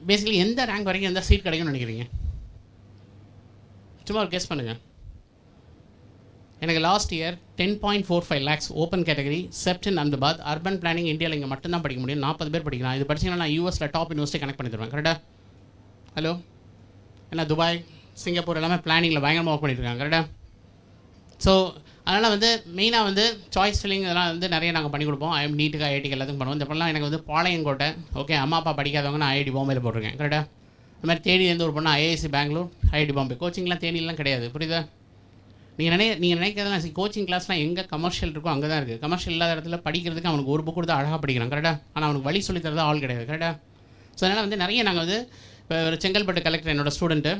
பேசிக்கலி எந்த ரேங்க் வரைக்கும் எந்த சீட் கிடைக்கும்னு நினைக்கிறீங்க? சும்மா ஒரு கெஸ் பண்ணுங்கள். எனக்கு last year 10.45 lakhs open category, CEPT in Ahmedabad, urban planning இந்தியாவில் இங்கே மட்டும்தான் படிக்க முடியும். 40 பேர் படிக்கலாம். இது படிச்சிங்கன்னா நான் யூஎஸில் டாப் யூனிவர்சிட்டி கனெக்ட் பண்ணி தருவேன் கரெக்டாக. ஹலோ, ஏன்னா துபாய், சிங்கப்பூர் எல்லாமே பிளானிங்கில் பயங்கரமாக ஒர்க் பண்ணிட்டுருக்காங்க கரெக்டாக. ஸோ அதனால் வந்து மெயினாக வந்து சாய்ஸ் ஃபில்லிங் இதெல்லாம் வந்து நிறைய நாங்கள் பண்ணி கொடுப்போம். நீட்டுக்கு ஐஐடிக்கு எல்லாத்துக்கும் பண்ணுவோம். இந்த இப்போலாம் எனக்கு வந்து பாளையங்கோட்டை ஓகே, அம்மா அப்பா படிக்காதவங்க நான் ஐஐடி பாம்பேயில் போட்டிருக்கேன் கரெக்டாக. இந்த மாதிரி தேனியிலேருந்து ஒரு பொண்ணு ஐஐசி பெங்களூர், ஐஐடி பாம்பே. கோச்சிங்லாம் தேனிலாம் கிடையாது, புரியுதா? நீங்கள் நினைக்கிறதெல்லாம் கோச்சிங் கிளாஸ்லாம் எங்கே கமர்ஷியல் இருக்கோ அங்கே தான் இருக்குது. கமர்ஷியல் இல்லாத இடத்துல படிக்கிறதுக்கு அவனுக்கு ஒரு புக் கொடுத்து அழகாக படிக்கிறான் கரெக்டாக, ஆனால் அவனுக்கு வழி சொல்லி தரது ஆள் கிடையாது கரெக்டாக. ஸோ அதனால் வந்து நிறைய நாங்கள் வந்து இப்போ ஒரு செங்கல்பட்டு கலெக்டர் என்னோடய ஸ்டூடெண்ட்டு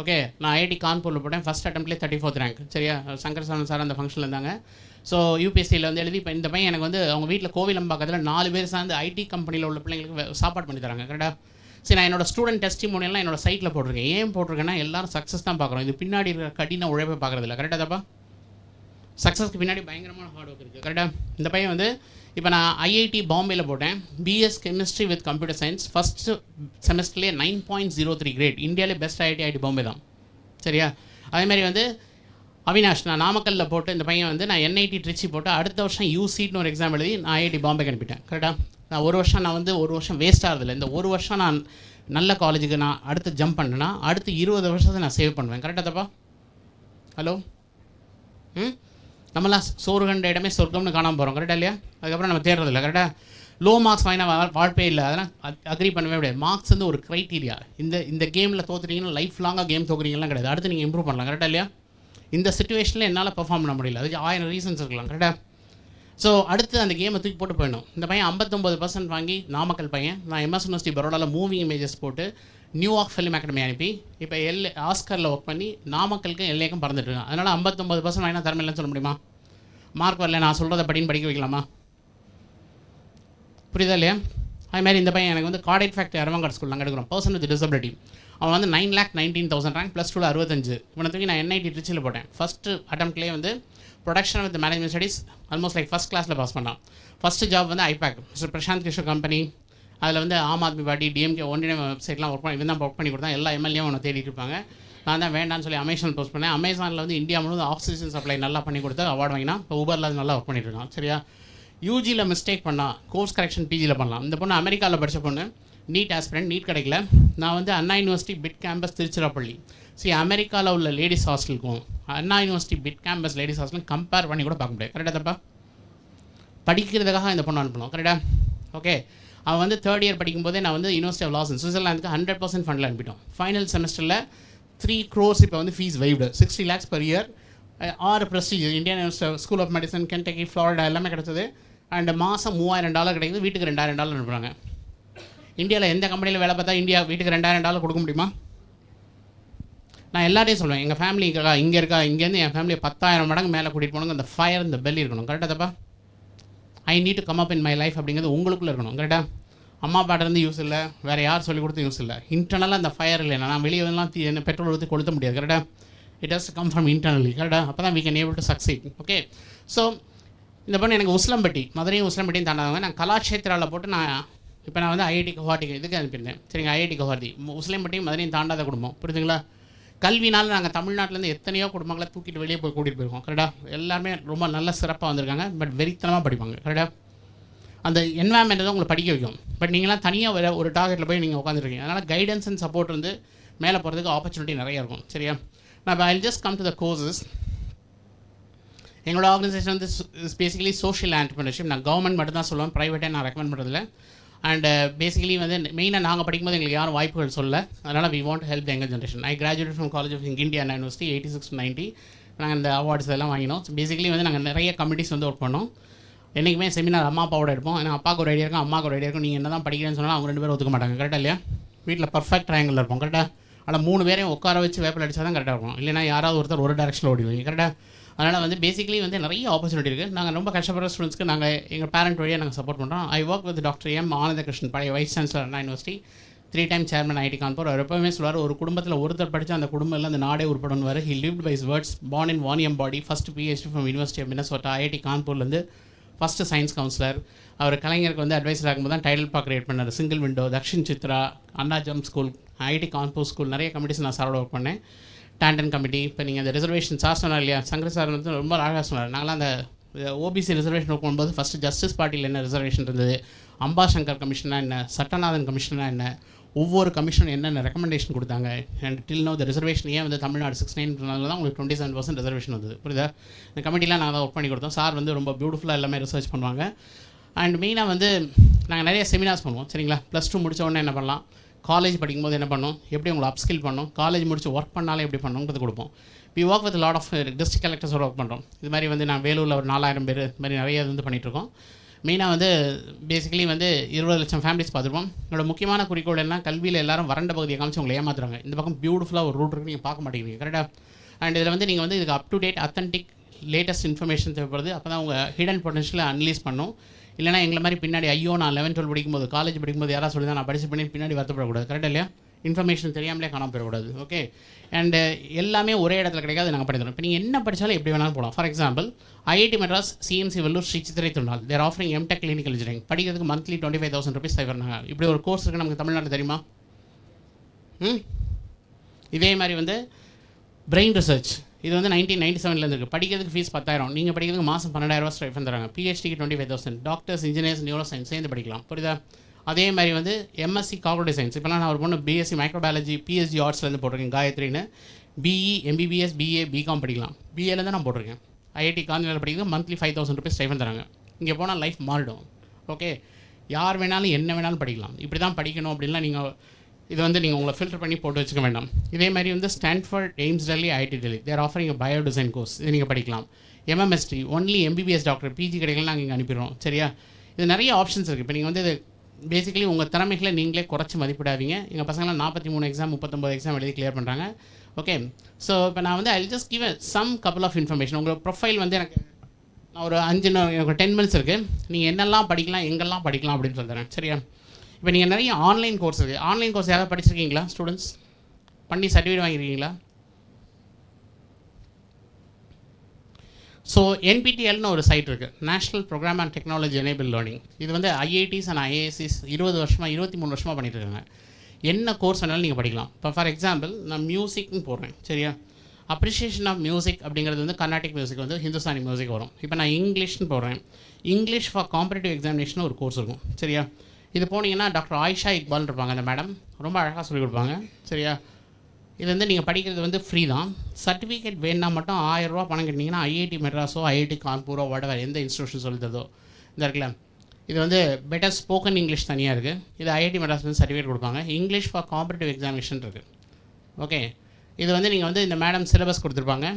ஓகே, நான் ஐஐடி கான்பூரில் போட்டேன். ஃபஸ்ட் அட்டம்ப்ட்லேயே 34th ரேங்க் சரியா. சங்கர் சாரன் சார் அந்த ஃபங்க்ஷனில் இருந்தாங்க. ஸோ யூபிஎஸ்சியில் வந்து எழுதி இப்போ இந்த பையன் எனக்கு வந்து அவங்க வீட்டில் கோவிலம்பாக்கத்தில் 4 பேர் சார்ந்து ஐடி கம்பெனியில் உள்ள பிள்ளைங்களுக்கு சாப்பாடு பண்ணி தராங்க கரெக்டாக. சரி, நான் என்னோடய ஸ்டூடெண்ட் டெஸ்டிமோனியெல்லாம் என்னோட சைட்டில் போட்டிருக்கேன். ஏன் போட்டிருக்கேன்னா எல்லாரும் சக்ஸஸ் தான் பார்க்குறோம், இது பின்னாடி இருக்கிற கடின உழைப்பை பார்க்குறதில்ல கரெக்டாக தப்பா. சக்ஸஸ்க்கு பின்னாடி பயங்கரமான ஹார்ட் ஒர்க் இருக்குது கரெக்டாக. இந்த பையன் வந்து இப்போ நான் ஐஐடி பாம்பேயில் போட்டேன், BS chemistry with computer science, first செமஸ்டர்லேயே 9.03 கிரேட். இந்தியாவிலே பெஸ்ட் ஐஐடி பாம்பே தான் சரியா. அதேமாதிரி வந்து அவினாஷ் நான் நாமக்கல்லில் போட்டு, இந்த பையன் வந்து நான் என்ஐடி ட்ரிச்சி போட்டு அடுத்த வருஷம் யூசிட்னு ஒரு எக்ஸாம் எழுதி நான் ஐஐடி பாம்பேக்கு அனுப்பிட்டேன் கரெக்டாக. நான் ஒரு வருஷம் வேஸ்ட் ஆகிறதில்ல. இந்த ஒரு வருஷம் நான் நல்ல காலேஜுக்கு நான் அடுத்து ஜம்ப் பண்ணேன்னா அடுத்து 20 வருஷத்தை நான் சேவ் பண்ணுவேன் கரெக்டாக தப்பா. ஹலோ, நம்மளாம் சோறு கண்ட இடமே சொர்க்கம்னு காணாமல் போகிறோம் கரெக்டாக இல்லையா. அதுக்கப்புறம் நம்ம தேடுறதில்ல கரெக்டாக. லோ மார்க்ஸ் வாங்கினா வாழ்ப்பே இல்லை, அதெல்லாம் அக்ரி பண்ணவே முடியாது. மார்க்ஸ் வந்து ஒரு க்ரைட்டீரியா. இந்த கேமில் தோற்றுறீங்கன்னா லைஃப் லாங்காக கேம் தோக்குறீங்கலாம் கிடையாது, அடுத்து நீங்கள் இம்ப்ரூவ் பண்ணலாம் கரெக்டாக இல்லையா. இந்த சிச்சுவேஷனில் என்னால் பெர்ஃபார்ம் பண்ண முடியல, அதுக்கு 1000 ரீசன்ஸ் இருக்கலாம் கரெக்டாக. ஸோ அடுத்து அந்த கேமை தூக்கி போட்டு போயிடணும். இந்த பையன் 59% வாங்கி, நாமக்கல் பையன், நான் எம்எஸ் யூனிவர்சிட்டி பரோடாவில் மூவிங் இமேஜஸ் போட்டு நியூயார்க் ஃபிலிம் அகாடமி அனுப்பி இப்போ ஆஸ்கரில் ஒர்க் பண்ணி நாமக்கலுக்கும் எல்லைக்கும் பறந்துட்டுருக்கேன். அதனால் 59% வாங்கினா திறமையில்லைன்னு சொல்ல முடியுமா? மார்க் வரல, நான் சொல்கிறத படின்னு படிக்க வைக்கலாமா? புரியுதா இல்லையா? அதுமாதிரி இந்த பையன் எனக்கு வந்து கார்டேட் ஃபேக்டரி அரவங்காடு ஸ்கூல் நாங்கள் எடுக்கிறோம், பர்சன் வித் டிசபிலிட்டி. அவன் வந்து 9,19,000 ரேங்க், +2 65. இவனை தூக்கி நான் என்ஐடி ட்ரிச்சியில் போட்டேன். ஃபஸ்ட்டு அட்டம்ப்ட்லேயே வந்து production with management studies almost like first கிளாஸில் பாஸ் பண்ணான். ஃபஸ்ட்டு ஜாப் வந்து ஐபேக், மிஸ்டர் பிரசாந்த் கிஷோர் கம்பெனி. அதில் வந்து ஆம் ஆத்மி பார்ட்டி, டிஎம்கே ஒன்றிய வெப்சைட்லாம் ஒர்க் பண்ணி இவன் தான் ஒர்க் பண்ணி கொடுத்தான். எல்லா எம்எல்ஏவும் அவனை தேடிட்டு இருப்பாங்க. நான் தான் வேண்டான்னு சொல்லி அமேசான் போஸ்ட் பண்ணேன். அமேசானில் வந்து இந்தியா முழுவதும் ஆக்சிஜன் சப்ளை நல்லா பண்ணி கொடுத்து அவார்டு வாங்கினா. இப்போ ஊபரில் அது நல்லா ஒர்க் பண்ணிட்டு இருக்கான் சரியா. யூஜியில் மிஸ்டேக் பண்ணால் கோர்ஸ் கரெக்ஷன் பிஜியில் பண்ணலாம். இந்த பொண்ணு அமெரிக்காவில் படித்த பொண்ணு, நீட் ஆஸ்பிரண்ட், நீட் கிடைக்கல. நான் வந்து Anna university BIT campus Tiruchirappalli. சரி, அமெரிக்காவில் உள்ள லேடிஸ் ஹாஸ்டலுக்கும் Anna university BIT campus ladies ஹாஸ்டலும் கம்பேர் பண்ணி கூட பார்க்க முடியாது கரெக்டாக தப்பா. படிக்கிறதுக்காக இந்த பொண்ணு அனுப்பணும் கரெக்டாக. ஓகே, அவன் வந்து 3rd இயர் படிக்கும்போதே நான் வந்து யூனிவர்சிட்டி ஆஃப் லாஸ் சுவிட்சர்லாந்துக்கு 100% ஃபண்டில் அனுப்பிட்டோம். ஃபைனல் செமஸ்டரில் 3 crores இப்போ வந்து fees waived, 60 lakhs per year. 6 prestige, Indian school of medicine, Kentucky, Florida எல்லாமே கிடைச்சது. அண்ட் மாதம் $3000 கிடைக்குது, வீட்டுக்கு $2000 அனுப்புகிறாங்க. இந்தியாவில் எந்த கம்பெனியில் வேலை பார்த்தா இந்தியா வீட்டுக்கு $2000 கொடுக்க முடியுமா? நான் எல்லாத்தையும் சொல்லுவேன், எங்கள் ஃபேமிலி இங்கே இருக்கா, இங்கேருந்து என் ஃபேமிலியை 10,000 மடங்கு மேலே கூட்டிகிட்டு போகணுங்க. அந்த ஃபயர், இந்த பெல் இருக்கணும் கரெக்டாக தப்பா. ஐ need to come up in my life அப்படிங்கிறது உங்களுக்குள்ளே இருக்கணும் கரெக்டாக. அம்மா அப்பாட்டிருந்து யூஸ் இல்லை, வேறு யார் சொல்லிக் கொடுத்து யூஸ் இல்லை. இன்டர்னலாக அந்த ஃபயர் இல்லைன்னா நான் வெளியே எல்லாம் என்ன பெட்ரோல் ஊற்றி கொளுத்த முடியாது கரெக்டாக. It has come from internally கரெக்டாக. அப்போ தான் we can able to succeed. Okay, so இந்த பொண்ணு எனக்கு உஸ்லம்பட்டி, மதுரையும் உஸ்லம்பட்டியும் தாண்டாதவங்க. நான் கலாட்சேத்திராவில் போட்டு இப்போ நான் வந்து ஐஐடி கவுஹாட்டிக்கு இதுக்கு அனுப்பியிருந்தேன் சரிங்க. ஐஐடி கவுஹாட்டி உஸ்லம்பட்டியும் மதுரையும் தாண்டாத குடும்பம், புரியுதுங்களா. கல்வினால் நாங்கள் தமிழ்நாட்டிலேருந்து எத்தனையோ குடும்பங்களை தூக்கிட்டு வெளியே போய் கூட்டிகிட்டு போயிருக்கோம் கரெக்டாக. எல்லாருமே ரொம்ப நல்ல சிறப்பாக வந்திருக்காங்க, பட் வெறித்தனமாக படிப்பாங்க கரெக்டாக. அந்த என்வாயன்மெண்ட் தான் உங்களை படிக்க வைக்கும். பட் நீங்களாம் தனியாக ஒரு டார்கெட்டில் போய் நீங்கள் உட்காந்துருக்கீங்க. அதனால் கைடன்ஸ் அண்ட் சப்போர்ட் வந்து மேலே போகிறதுக்கு ஆப்பர்ச்சுனிட்டி நிறையா இருக்கும். சரியா? நான் I just come to the courses. எங்களோட ஆர்கனைசேஷன் வந்து பேசிக்கலி சோஷியல் ஆண்டர்பிரினர்ஷிப். நான் கவர்மெண்ட் மட்டும் தான் சொல்லுவேன், ப்ரைவேட்டே நான் ரெக்கமெண்ட் பண்ணுறதில்ல. அண்ட் பேசிக்கலி வந்து மெயினாக நாங்கள் படிக்கும்போது எங்களுக்கு யாரும் வாய்ப்புகள் சொல்ல. அதனால் we want help the younger generation. I graduate from college of India university 86-90. நாங்கள் இந்த அவார்ட்ஸ் எல்லாம் வாங்கினோம். பேசிக்கலி வந்து நாங்கள் நிறைய கமிட்டிஸ் வந்து ஒர்க் பண்ணோம். என்றைக்குமே செமினார் அம்மா அப்பாவோட எடுப்போம். ஏன்னா அப்பாவுக்கு ஒரு ஐடியா இருக்கும், அம்மாவுக்கு ஒரு ஐடியா இருக்கும். நீங்கள் என்ன தான் படிக்கிறேன்னு சொன்னால் அவங்க 2 பேரும் ஒத்துக்க மாட்டாங்க. கரெக்டாக இல்லையா? வீட்டில் பர்ஃபெக்ட் ட்ரையாங்கில் இருப்போம். கரெக்டாக? ஆனால் 3 பேரையும் உட்கார வச்சு வேப்பில் அடிச்சா தான் கரெக்டாக இருக்கும். இல்லைனா யாராவது ஒருத்தர் ஒரு டேரக்ஷனில் ஓடிடுவீங்க. கரெக்டாக? அதனால் வந்து பேசிக்கலி வந்து நிறைய ஆப்பர்ச்சுனிட்டி இருக்குது. நாங்கள் ரொம்ப கஷ்டப்படுற ஸ்டூடெண்ட்ஸ்க்கு நாங்கள் எங்கள் பேரண்ட் வழியாக நாங்கள் சப்போர்ட் பண்ணுறோம். I work with doctor M Anandakrishnan, பழைய vice chancellor Anna university, 3 time chairman IIT Kanpur. அவர் எப்பவுமே சொல்லுவார், ஒரு குடும்பத்தில் ஒருத்தர் படித்து அந்த குடும்பம் இல்லை அந்த நாடே உருப்படுவார். He lived by his words. Born in Vaniyambadi, first PhD from university of Minnesota, IIT கான்பூர்லேருந்து ஃபஸ்ட்டு சயின்ஸ் கவுன்சிலர். அவர் கலைஞருக்கு வந்து அட்வைஸர் ஆகும்போது தான் டைட்டில் பார்க் கிரியேட் பண்ணார். Single window, Dakshin Chitra, Anna gem school, IIT Kanpur school, நிறைய கமிட்டிஸ் நான் சாரோட ஒர்க் பண்ணேன். டாண்டன் கமிட்டி. இப்போ நீங்கள் அந்த ரிசர்வேஷன் சார் சொன்னார் இல்லையா, சங்கர் சார் வந்து ரொம்ப அழகாக சொன்னார். நாங்களாம் அந்த ஓபிசி ரிசர்வேஷன் ஒர்க் பண்ணும்போது ஃபஸ்ட்டு ஜஸ்டிஸ் பார்ட்டியில் என்ன ரிசர்வேஷன் இருந்தது, அம்பாசங்கர் கமிஷனாக என்ன, சட்டநாதன் கமிஷனாக என்ன, ஒவ்வொரு கமிஷன் என்னென்ன ரெக்கமெண்டேஷன் கொடுத்தாங்க. And till no the reservation ஏன் வந்து தமிழ்நாடு 69 தான் உங்களுக்கு 27% ரிசர்வேஷன் வந்தது. புரியுதா? இந்த கமிட்டிலாம் நாங்கள் தான் ஒர்க் பண்ணி கொடுத்தோம். சார் வந்து ரொம்ப பியூட்டிஃபுல்லாக எல்லாமே ரிசர்ச் பண்ணுவாங்க. அண்ட் மெயினாக வந்து நாங்கள் நிறைய செமினார்ஸ் பண்ணுவோம். சரிங்களா? +2 முடித்த உடனே என்ன பண்ணலாம், காலேஜ் படிக்கும்போது என்ன பண்ணோம், எப்படி உங்களை அப்ஸ்கில் பண்ணோம், காலேஜ் முடிச்சு ஒர்க் பண்ணாலே எப்படி பண்ணணுங்கிறது கொடுப்போம். We work with lot of district கலெக்டர்ஸோட ஒர்க் பண்ணுறோம். இது மாதிரி வந்து நான் வேலூரில் ஒரு 4000 பேர் இது மாதிரி நிறைய வந்து பண்ணிகிட்ருக்கோம். மெயினாக வந்து பேசிக்கலி வந்து 20 லட்சம் ஃபேமிலிஸ் பார்த்துருப்போம். என்னோட முக்கியமான குறிக்கோள் என்ன, கல்வியில் எல்லாரும் வறண்ட பகுதியை காமிச்சு உங்களை ஏமாத்துறாங்க. இந்த பக்கம் பியூட்டிஃபுல்லாக ஒரு ரூட் இருக்குது, நீங்கள் பார்க்க மாட்டேங்கிறீங்க. கரெக்டாக? அண்ட் இதில் வந்து நீங்கள் வந்து இதுக்கு up to date authentic latest information தேவைப்படுது. அப்போ தான் உங்கள் ஹிடன் பொட்டன்ஷியலை அனலைஸ் பண்ணும். இல்லைனா எங்களை மாதிரி பின்னாடி ஐயோ நான் 11-12 படிக்கும்போது காலேஜ் படிக்கும்போது யாராவது சொல்லி தான் நான் படிச்சு பண்ணி பின்னாடி வருத்தப்படக்கூடாது. கரெக்டாக இல்லையா? இன்ஃபர்மேஷன் தெரியாமலே காணாமல் போயிடக்கூடாது. ஓகே? அண்டு எல்லாமே ஒரே இடத்துல கிடைக்காது, நாங்கள் பண்ணி தரோம். இப்போ நீங்கள் என்ன படித்தாலும் எப்படி வேணாலும் போகலாம். For example IIT Madras, CMC Vellore, Sri Chithirai Thirunal, they're offering MTech clinical engineering. படிக்கிறதுக்கு மந்த்லி 25,000 rupees தருவாங்க. இப்படி ஒரு கோர்ஸ் இருக்குது நமக்கு தமிழ்நாட்டில், தெரியுமா? இதே மாதிரி வந்து பிரெயின் ரிசர்ச், இது வந்து 1997 இருக்குது. படிக்கிறதுக்கு ஃபீஸ் 10,000. நீங்கள் படிக்கிறதுக்கு மாதம் 12,000 ஸ்டைஃபன் தராங்க. PhDக்கு 25,000. டாக்டர்ஸ், இன்ஜினியர்ஸ், நியூரோ சயின்ஸ் சேர்ந்து படிக்கலாம். புரியுதா? அதே மாதிரி வந்து MSc காக்னிட்டிவ் சயின்ஸ். இப்போலாம் நான் ஒரு பொண்ணு BSc மைக்ரோபயாலஜி PhD ஆர்ட்ஸ்லேருந்து போட்டிருக்கேன், காயத்ரின்னு. BE, MBBS, BA, BCom படிக்கலாம். BAலேருந்து நான் போட்டிருக்கேன். IIT காந்தியில் படிக்கிறது மந்த்லி 5,000 rupees ஸ்டைஃபன் தராங்க. இங்கே போனால் லைஃப் மாறிடும். ஓகே? யார் வேணாலும் என்ன வேணாலும் படிக்கலாம். இப்படி தான் படிக்கணும் அப்படின்லாம் நீங்கள் இது வந்து நீங்கள் உங்களை ஃபில்டர் பண்ணி போட்டு வச்சுக்க வேண்டாம். இதே மாதிரி வந்து Stanford, AIIMS Delhi, IIT Delhi, they're offering bio design course. இது நீங்கள் படிக்கலாம். MMST, only MBBS doctor, PG கிடைக்கலாம், நாங்கள் இங்கே அனுப்பிடுறோம். சரியா? இது நிறைய ஆப்ஷன்ஸ் இருக்குது. இப்போ நீங்கள் வந்து இது பேசிக்கலி உங்கள் திறமைகளை நீங்களே குறைச்சி மதிப்பிடாதீங்க. எங்கள் பசங்களாம் 43 எக்ஸாம் 39 எக்ஸாம் எழுதி கிளியர் பண்ணுறாங்க. ஓகே? ஸோ இப்போ நான் வந்து I just give some couple of information. உங்கள் ப்ரொஃபைல் வந்து எனக்கு நான் ஒரு 10 minutes இருக்குது. நீங்கள் என்னெல்லாம் படிக்கலாம், எங்கெல்லாம் படிக்கலாம் அப்படின்னு சொல்கிறேன். சரியா? இப்போ நீங்கள் நிறைய ஆன்லைன் கோர்ஸ் இருக்குது. ஆன்லைன் கோர்ஸ் யாராவது படிச்சிருக்கீங்களா? ஸ்டூடெண்ட்ஸ் பண்ணி சர்டிஃபிகேட் வாங்கியிருக்கீங்களா? ஸோ NPTELனு ஒரு சைட் இருக்குது, national programme and technology enable learning. இது வந்து IITs அண்ட் IIScs 20 வருஷமாக 23 வருஷமாக பண்ணிட்டு இருக்காங்க. என்ன கோர்ஸ் வேணாலும் நீங்கள் படிக்கலாம். இப்போ ஃபார் எக்ஸாம்பிள் நான் மியூசிக்னு போடுறேன். சரியா? அப்ரிஷியேஷன் ஆஃப் மியூசிக் அப்படிங்கிறது வந்து கர்நாடிக் மியூசிக் வந்து ஹிந்துஸ்தானி மியூசிக் வரும். இப்போ நான் இங்கிலீஷ்னு போடுறேன். இங்கிலீஷ் ஃபார் காம்படிட்டிவ் எக்ஸாமினேஷன் ஒரு கோர்ஸ் இருக்கும். சரியா? இது போனீங்கன்னா டாக்டர் ஆயிஷா இக்பால் இருப்பாங்க, அந்த மேடம் ரொம்ப அழகாக சொல்லிக் கொடுப்பாங்க. சரியா? இது வந்து நீங்கள் படிக்கிறது வந்து ஃப்ரீ தான். சர்டிஃபிகேட் வேணுன்னா மட்டும் 1000 ரூபா பணம் கட்டினீங்கன்னா IIT மெட்ராஸோ IIT கான்பூரோ வடவர் எந்த இன்ஸ்டியூஷன் சொல்லுறதோ இந்த இருக்குல்ல, இது வந்து பெட்டர் ஸ்போக்கன் இங்கிலீஷ் தனியாக இருக்குது. இது IIT மெட்ராஸ் வந்து சர்டிஃபிகேட் கொடுப்பாங்க. இங்கிலீஷ் ஃபார் காம்படிட்டிவ் எக்ஸாமினேஷன் இருக்குது. ஓகே? இது வந்து நீங்கள் வந்து இந்த மேடம் சிலபஸ் கொடுத்துருப்பாங்க.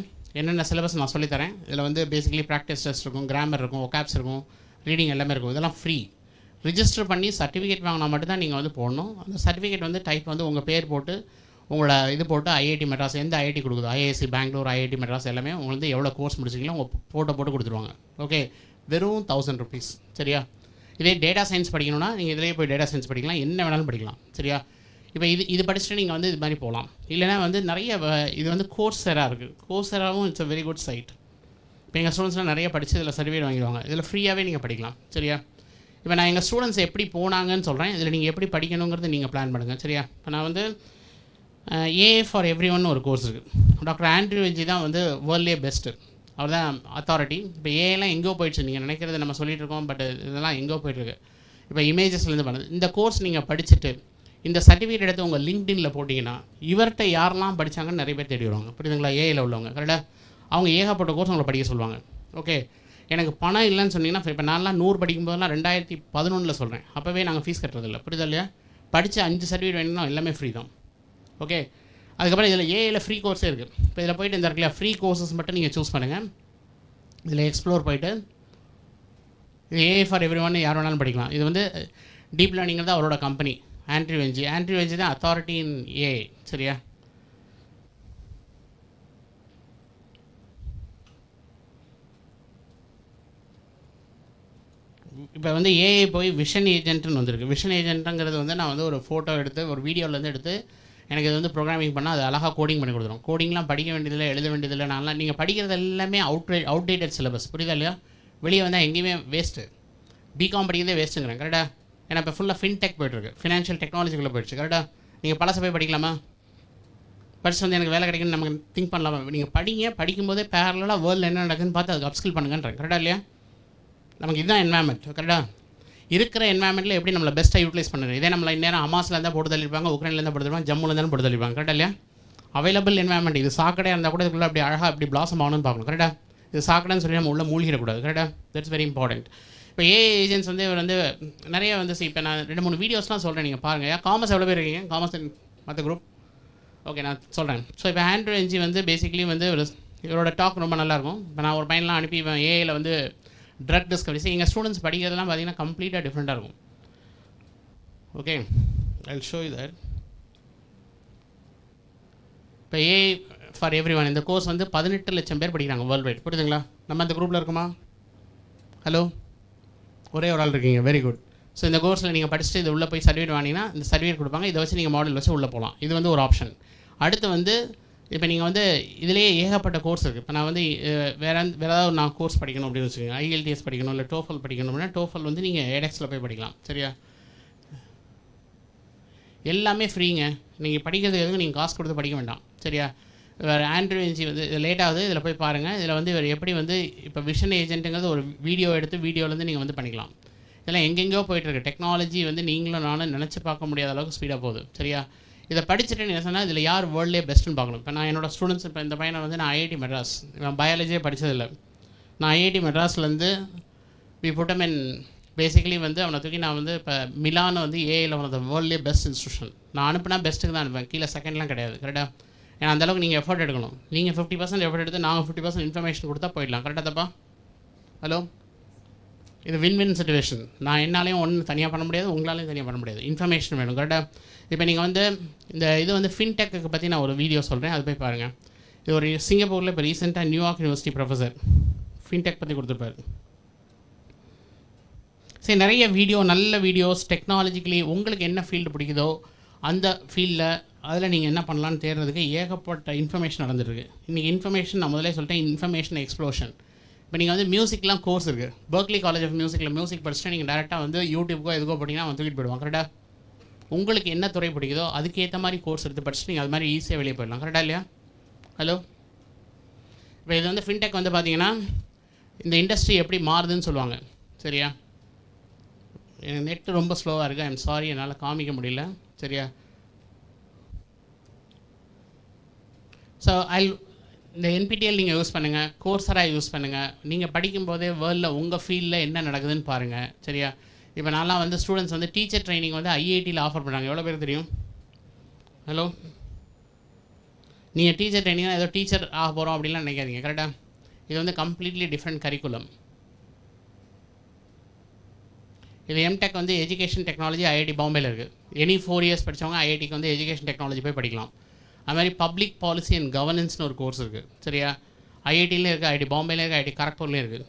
என்னென்ன சிலபஸ் நான் சொல்லித்தரேன். இதில் வந்து பேசிக்கலி ப்ராக்டிஸ் டெஸ்ட் இருக்கும், கிராமர் இருக்கும், ஒகாப்ஸ் இருக்கும், ரீடிங் எல்லாமே இருக்கும். இதெல்லாம் ஃப்ரீ. ரிஜிஸ்டர் பண்ணி சர்டிஃபிகேட் வாங்கினா மட்டும் தான் நீங்கள் வந்து போடணும். அந்த சர்டிஃபிகேட் வந்து டைப் வந்து உங்கள் பேர் போட்டு உங்களோட இது போட்டு IIT மெட்ராஸ் எந்த IIT கொடுக்குதோ, IISc Bangalore, IIT Madras எல்லாமே உங்களுக்கு வந்து எவ்வளோ கோர்ஸ் முடிச்சிங்களோ உங்கள் ஃபோட்டோ போட்டு கொடுத்துருவாங்க. ஓகே? வெறும் 1000 rupees. சரியா? இதே டேட்டா சயின்ஸ் படிக்கணும்னா நீங்கள் இதிலே போய் டேட்டா சயின்ஸ் படிக்கலாம், என்ன வேணாலும் படிக்கலாம். சரியா? இப்போ இது படிச்சுட்டு நீங்கள் வந்து இது மாதிரி போகலாம். இல்லைனா வந்து நிறைய இது வந்து கோர்ஸெரா இருக்குது. கோர்ஸெராவும் it's a very good site. இப்போ எங்கள் ஸ்டூடெண்ட்ஸ்லாம் நிறைய படித்து இதில் சர்டிஃபிகேட் வாங்கிடுவாங்க. இதில் ஃப்ரீயாகவே நீங்கள் படிக்கலாம். சரியா? இப்போ நான் எங்கள் ஸ்டூடெண்ட்ஸ் எப்படி போனாங்கன்னு சொல்கிறேன். இதில் நீங்கள் எப்படி படிக்கணுங்கிறது நீங்கள் பிளான் பண்ணுங்கள். சரியா? இப்போ நான் வந்து AA ஃபார் எவ்ரி ஒன் ஒரு கோர்ஸ் இருக்குது. டாக்டர் ஆண்ட்ரூ வெஜி தான் வந்து வேர்ல்ட்லேயே பெஸ்ட்டு. அவர் தான் அத்தாரிட்டி. இப்போ ஏஐலாம் எங்கேயோ போயிடுச்சு, நீங்கள் நினைக்கிறது நம்ம சொல்லிட்டு இருக்கோம், பட் இதெல்லாம் எங்கேயோ போயிட்டுருக்கு. இப்போ இமேஜஸ்லேருந்து பண்ணுது. இந்த கோர்ஸ் நீங்கள் படிச்சுட்டு இந்த சர்டிஃபிகேட் எடுத்து உங்கள் லிங்க்டின்ல போட்டிங்கன்னா இவர்கிட்ட யாரெல்லாம் படித்தாங்கன்னு நிறைய பேர் தேடி வருவாங்க. புரியுதுங்களா? ஏஐயில் உள்ளவங்க கரெக்டாக அவங்க ஏகப்பட்ட கோர்ஸ் உங்களை படிக்க சொல்லுவாங்க. ஓகே, எனக்கு பணம் இல்லைன்னு சொன்னீங்கன்னா, இப்போ நான்லாம் 100 படிக்கும்போதெல்லாம் 2011 சொல்கிறேன். அப்போவே நாங்கள் ஃபீஸ் கட்டுறதில்ல. புரியுதா இல்லையா? படித்த 5 சர்டிஃபிகேட் வேணும்னா எல்லாமே ஃப்ரீ தான். ஓகே, அதுக்கப்புறம் இதில் ஏஐயில் ஃப்ரீ கோர்ஸே இருக்குது. இப்போ இதில் போய்ட்டு இந்த இடத்துல ஃப்ரீ கோர்சஸ் மட்டும் நீங்கள் சூஸ் பண்ணுங்கள். இதில் எக்ஸ்ப்ளோர் போய்ட்டு இது ஏஐ ஃபார் எவ்ரி ஒன் யார் வேணாலும் படிக்கலாம். இது வந்து டீப் லேர்னிங் தான் அவரோட கம்பெனி ஆண்ட்ரூ என்ஜி தான் அத்தாரிட்டி இன் ஏஐ. சரியா? இப்போ வந்து ஏஐ போய் விஷன் ஏஜென்ட்னு வந்திருக்கு. விஷன் ஏஜென்ட்டுங்கிறது வந்து நான் வந்து ஒரு ஃபோட்டோ எடுத்து ஒரு வீடியோலேருந்து எடுத்து எனக்கு இது வந்து ப்ரோக்ராமிங் பண்ணால் அது அழகாக கோடிங் பண்ணி கொடுத்துரும். கோடிங்லாம் படிக்க வேண்டியதில்லை, எழுத வேண்டியதில்லை. நான்லாம் நீங்கள் படிக்கிறது எல்லாமே அவுடேட்டட் சிலபஸ். புரியுதா இல்லையா? வெளியே வந்தால் எங்கேயுமே வேஸ்ட்டு. பிகாம் படிக்கிறதே வேஸ்ட்டுங்கிறேன். கரெக்டாக? ஏன்னா இப்போ ஃபுல்லாக ஃபின்டெக் போய்ட்டுருக்கு, ஃபினான்ஷியல் டெக்னாலஜிக்குள்ளே போயிடுச்சு. கரெக்டாக? நீங்கள் பழச போய் படிக்கலாமா? படிச்சு வந்து எனக்கு வேலை கிடைக்குன்னு நமக்கு திங்க் பண்ணலாமா? நீங்கள் படிக்கும்போதே பேரலாக வேர்ல்டில் என்ன நடக்குதுன்னு பார்த்து அதுக்கு அப்ஸ்கில் பண்ணுங்கன்றேன். கரெக்டாக இல்லையா? நமக்கு இதுதான் என்வாயன்மெண்ட். கரெக்டாக? இருக்கிற என்வாயன்மெண்ட்டில் எப்படி நம்மளை பெஸ்ட்டாக யூட்டிலைஸ் பண்ணுறது? இதே நம்மளை இந்நேரம் ஹமாஸில் இருந்தால் போட்டு தள்ளிருப்பாங்க, உக்ரைனில் போட்டு தள்ளிருப்பாங்க, ஜம்முல இருந்தாலும் போட்டு தள்ளிருப்பாங்க. கரெக்டாக இல்லையா? Available environment. இது சாக்கடையாக இருந்தால் கூட இதுக்குள்ளே அப்படி அழகாக அப்படி பிளாசம் ஆகணும்னு பார்க்கணும். கரெக்டாக? இது சாக்கடைன்னு சொல்லி நம்ம உள்ளே மூழ்கிடக்கூடாது. கரெக்டாக? That's very important. இப்போ ஏஐ ஏஜென்ட்ஸ் வந்து இவர் வந்து நிறைய வந்து இப்போ நான் 2-3 வீடியோஸ்லாம் சொல்கிறேன், நீங்கள் பாருங்கள். காமர்ஸ் எவ்வளோ பேர் இருக்கீங்க? காமர்ஸ் மற்ற குரூப்? ஓகே, நான் சொல்கிறேன். ஸோ இப்போ ஆண்ட்ரூ என்ஜி வந்து பேசிக்கலி வந்து இவரோட டாக் ரொம்ப நல்லாயிருக்கும். இப்போ நான் ஒரு பையன்லாம் அனுப்பி ஏஐயில் வந்து ட்ரக் டிஸ்கவரிஸ் எங்கள் ஸ்டூடெண்ட்ஸ் படிக்கிறதுலாம் பார்த்தீங்கன்னா கம்ப்ளீட்டாக டிஃப்ரெண்ட்டாக இருக்கும். Okay, I will show you that. இப்போ ஏஐ ஃபார் எவ்ரி ஒன் இந்த கோர்ஸ் வந்து 18 லட்சம் பேர் படிக்கிறாங்க வேர்ல்டு வைட். புரியுதுங்களா? நம்ம அந்த குரூப்பில் இருக்குமா? ஹலோ, ஒரே ஒரு ஆள் இருக்கீங்க. Very good. ஸோ இந்த கோர்ஸில் நீங்கள் படிச்சுட்டு இது உள்ளே போய் சர்டிஃபிகேட் வாங்கினீங்கன்னா இந்த சர்டிஃபிகேட் கொடுப்பாங்க. இதை வச்சு நீங்கள் மாடல் வச்சு உள்ளே போகலாம். இது வந்து ஒரு ஆப்ஷன். அடுத்து வந்து இப்போ நீங்கள் வந்து இதிலேயே ஏகப்பட்ட கோர்ஸ் இருக்குது. இப்போ நான் வந்து வேறு ஏதாவது நான் கோர்ஸ் படிக்கணும் அப்படின்னு வச்சுக்கோங்க. ஐஎல்டிஎஸ் படிக்கணும், இல்லை டோஃபல் படிக்கணும் அப்படின்னா டோஃபல் வந்து நீங்கள் எடெக்ஸில் போய் படிக்கலாம். சரியா? எல்லாமே ஃப்ரீங்க. நீங்கள் படிக்கிறது எதுவும் நீங்கள் காசு கொடுத்து படிக்க வேண்டாம். சரியா? வேறு ஆண்ட்ரூ என்ஜி வந்து இது லேட்டாகுது, இதில் போய் பாருங்கள். இதில் வந்து இவர் எப்படி வந்து இப்போ விஷன் ஏஜென்ட்டுங்கிறது ஒரு வீடியோ எடுத்து வீடியோலேருந்து நீங்கள் வந்து பண்ணிக்கலாம். இதெல்லாம் எங்கெங்கேயோ போயிட்டுருக்கு. டெக்னாலஜி வந்து நீங்களும் நானும் நினச்சி பார்க்க முடியாத அளவுக்கு ஸ்பீடாக போகுது. சரியா? இதை படிச்சுட்டு நீங்கள் சொன்னால் இதில் யார் வேர்ல்ட்லேயே பெஸ்ட்டுன்னு பார்க்கணும். இப்போ நான் என்னோடய ஸ்டூடெண்ட்ஸ் இப்போ இந்த பையனை வந்து நான் ஐஐடி மெட்ராஸ், நான் பயாலஜியே படித்ததில்லை. நான் ஐஐடி மெட்ராஸ்லேருந்து வி புட்டம் இன் பேசிக்கலி வந்து அவனை தூக்கி நான் வந்து இப்போ மிலான் வந்து ஏஐயில் ஒன் ஆஃப் த வேர்ல்ட்லேயே பெஸ்ட் இன்ஸ்டியூஷன். நான் அனுப்புனா பெஸ்ட்டுக்கு தான் அனுப்புவேன், கீழே செகண்ட்லாம் கிடையாது. கரெக்டாக? ஏன்னா அந்தளவுக்கு நீங்கள் எஃபர்ட் எடுக்கணும். நீங்கள் 50% எஃபர்ட் எடுத்து நாங்கள் 50% இன்ஃபர்மேஷன் கொடுத்தா போயிடலாம். கரெக்டாக தப்பா? ஹலோ, இது வின் சிச்சுவேஷன். நான் என்னாலையும் ஒன்று தனியாக பண்ண முடியாது, உங்களாலையும் தனியாக பண்ண முடியாது. இன்ஃபர்மேஷன் வேணும். கரெக்டாக? இப்போ நீங்கள் வந்து இந்த இது வந்து ஃபின்டெக்கு பற்றி நான் ஒரு வீடியோ சொல்கிறேன், அது போய் பாருங்கள். இது ஒரு சிங்கப்பூரில் இப்போ ரீசெண்டாக நியூயார்க் யூனிவர்சிட்டி ப்ரொஃபஸர் ஃபின்டெக் பற்றி கொடுத்துருப்பாரு. சரி, நிறைய வீடியோ, நல்ல வீடியோஸ் டெக்னாலஜிக்கலி உங்களுக்கு என்ன ஃபீல்டு பிடிக்குதோ அந்த ஃபீல்டில் அதில் நீங்கள் என்ன பண்ணலான்னு தேடுறதுக்கு ஏகப்பட்ட இன்ஃபர்மேஷன் நடந்துருக்கு. இன்றைக்கி இன்ஃபர்மேஷன் நான் முதலே சொல்லிட்டேன், இன்ஃபர்மேஷன் எக்ஸ்ப்ளோஷன். இப்போ நீங்கள் வந்து மியூசிக்லாம் கோர்ஸ் இருக்குது. பெர்க்லி காலேஜ் ஆஃப் மியூசிக்கில் மியூசிக் படிச்சுட்டு நீங்கள் டேரெக்டாக வந்து யூடியூப்க்கோ எதுக்கோ போட்டிங்கன்னா அவன் தூக்கிட்டு போயிடுவான். கரெக்டாக? உங்களுக்கு என்ன துறை பிடிக்குதோ அதுக்கேற்ற மாதிரி கோர்ஸ் எடுத்து படிச்சுட்டு நீங்கள் அது மாதிரி ஈஸியாக வெளியே போயிடலாம். கரெக்டாக இல்லையா? ஹலோ, இப்போ இது வந்து ஃபின்டெக் வந்து பார்த்தீங்கன்னா இந்த இண்டஸ்ட்ரி எப்படி மாறுதுன்னு சொல்லுவாங்க. சரியா? எனக்கு நெட்டு ரொம்ப ஸ்லோவாக இருக்குது, ஐம் சாரி, என்னால் காமிக்க முடியல. சரியா? ஸோ இந்த NPTEL நீங்கள் யூஸ் பண்ணுங்கள், கோர்ஸராக யூஸ் பண்ணுங்கள். நீங்கள் படிக்கும்போதே வேர்ல்டில் உங்கள் ஃபீல்டில் என்ன நடக்குதுன்னு பாருங்கள். சரியா? இப்போ நான்லாம் வந்து ஸ்டூடெண்ட்ஸ் வந்து டீச்சர் ட்ரைனிங் வந்து ஐஐடியில் ஆஃபர் பண்ணுறாங்க. எவ்வளோ பேர் தெரியும்? ஹலோ, நீங்கள் டீச்சர் ட்ரைனிங்னா ஏதோ டீச்சர் ஆக போகிறோம் அப்படின்லாம் நினைக்காதீங்க. கரெக்டாக? இது வந்து கம்ப்ளீட்லி டிஃப்ரெண்ட் கரிக்குலம். இது எம்டெக் வந்து எஜுகேஷன் டெக்னாலஜி ஐஐடி பாம்பேயில் இருக்குது. எனி 4 இயர்ஸ் படித்தவங்க ஐஐடிக்கு வந்து எஜுகேஷன் டெக்னாலஜி போய் படிக்கலாம். அது மாதிரி பப்ளிக் பாலிசி அண்ட் கவர்னன்ஸ்னு ஒரு கோர்ஸ் இருக்குது. சரியா? ஐஐடிலையும் இருக்குது, ஐஐடி பாம்பேலையும் இருக்குது, ஐஐடி கரக்பூர்லேயும் இருக்குது.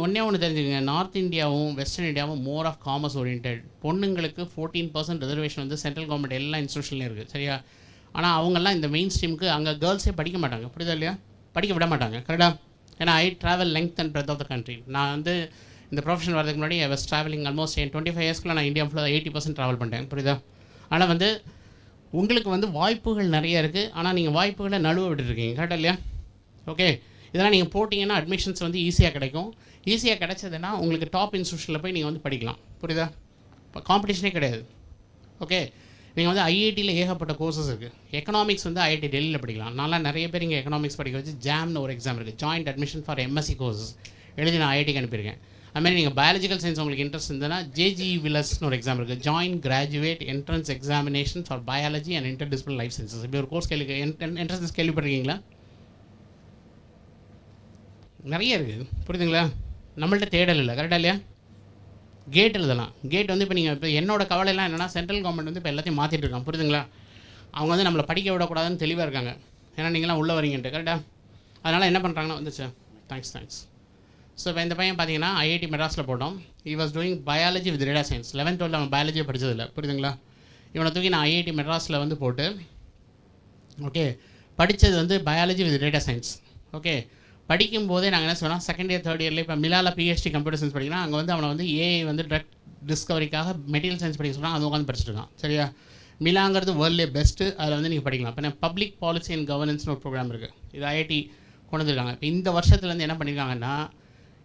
ஒன்று தெரிஞ்சுக்கங்க, நார்த் இந்தியாவும் வெஸ்டர்ன் இந்தியாவும் மோர் ஆஃப் காமர்ஸ் ஓரியன்ட். பொண்ணுங்களுக்கு 14% ரிசர்வேஷன் வந்து சென்ட்ரல் கவர்மெண்ட் எல்லா இன்ஸ்டியூஷன்லையும் இருக்குது. சரியா? ஆனால் அவங்கெல்லாம் இந்த மெயின் ஸ்ட்ரீமுக்கு அங்கே கேர்ள்ஸே படிக்க மாட்டாங்க. புரியுதா இல்லையா? படிக்க விட மாட்டாங்க. கரெக்டாக? ஏன்னா I travel length and breadth of the country. நான் வந்து இந்த ப்ரொஃபஷன் வரதுக்கு முன்னாடி ஐ வாஸ் ட்ராவலிங் ஆல்மோஸ்ட் 25 இயர்ஸ்க்குள்ள நான் இந்தியா ஃபுல்லாக 80% ட்ராவல் பண்ணிட்டேன். புரியுதா? ஆனால் வந்து உங்களுக்கு வந்து வாய்ப்புகள் நிறைய இருக்குது, ஆனால் நீங்கள் வாய்ப்புகளை நழுவ விட்டுருக்கீங்க. கரெக்டாக இல்லையா? ஓகே, இதெல்லாம் நீங்கள் போட்டிங்கன்னா அட்மிஷன்ஸ் வந்து ஈஸியாக கிடைக்கும். ஈஸியாக கிடைச்சதுன்னா உங்களுக்கு டாப் இன்ஸ்டியூஷனில் போய் நீங்கள் வந்து படிக்கலாம். புரியுதா? இப்போ காம்படிஷனே கிடையாது. ஓகே, நீங்கள் வந்து ஐஐடியில் ஏகப்பட்ட கோர்சஸ் இருக்குது. எக்கனாமிக்ஸ் வந்து ஐஐடி டெல்லியில் படிக்கலாம். நான்லாம் நிறைய பேர் இங்கே எக்கனாமிக்ஸ் படிக்க வச்சு ஜாம்னு ஒரு எக்ஸாம் இருக்குது, joint admission for MSc courses எழுதி நான் ஐஐடிக்கு அனுப்பியிருக்கேன். அதுமாதிரி நீங்கள் பயாலஜிக்கல் சயின்ஸ் உங்களுக்கு இன்ட்ரெஸ்ட் இருந்ததுன்னா ஜேஜி வில்லஸ்னு ஒரு எக்ஸாம் இருக்குது, joint graduate entrance examination for biology and interdisciplinary life sciences. இப்படி ஒரு கோர்ஸ் என்ட்ரன்ஸ் கேள்விப்பட்டிருக்கீங்களா? நிறைய இருக்குது. புரியுதுங்களா? நம்மள்ட்ட தேடல் இல்லை. கரெக்டாக இல்லையா? கேட் எழுதலாம். கேட் வந்து இப்போ நீங்கள் இப்போ என்னோட கவலைலாம் என்னென்னா சென்ட்ரல் கவர்மெண்ட் வந்து இப்போ எல்லாத்தையும் மாற்றிட்டு இருக்காங்க. புரியுதுங்களா? அவங்க வந்து நம்மளை படிக்க விடக்கூடாதுன்னு தெளிவாக இருக்காங்க. ஏன்னா நீங்களாம் உள்ளே வரீங்கன்ட்டு. கரெக்டாக? அதனால் என்ன பண்ணுறாங்கன்னா வந்துச்சு. தேங்க்ஸ். ஸோ இப்போ இந்த பையன் பார்த்தீங்கன்னா ஐஐடி மெட்ராஸில் போட்டோம். He was doing biology with data science. 11th 12th அவன் பயாலஜியை படித்ததில்லை. புரியுதுங்களா? இவனை தூக்கி நான் ஐஐடி மெட்ராஸில் வந்து போட்டு ஓகே படித்தது வந்து biology with data science. Okay, படிக்கும்போதே நாங்கள் என்ன சொன்னோம், செகண்ட் இயர் தேர்ட் இயர்லேயே இப்போ மிலால பிஹெச்டி கம்ப்யூட்டர் சயின்ஸ் படிக்கிறோம். அங்கே வந்து அவனை வந்து ஏஐ வந்து ட்ரக் டிஸ்கவரிக்காக மெட்டீரியல் சயின்ஸ் படிக்க சொல்கிறாங்க. அது உட்காந்து படிச்சுட்டு இருக்கான். சரியா? மிலாங்கிறது வேர்ல்ட்லே பெஸ்ட்டு. அதில் வந்து நீங்கள் படிக்கலாம். இப்போ பப்ளிக் பாலிசி அண்ட் கவர்னன்ஸ்னு ஒரு ப்ரோக்ராம் இருக்குது. இது ஐஐடி கொண்டு வந்துருக்காங்க. இப்போ இந்த வருஷத்துலேருந்து என்ன பண்ணியிருக்காங்கன்னா,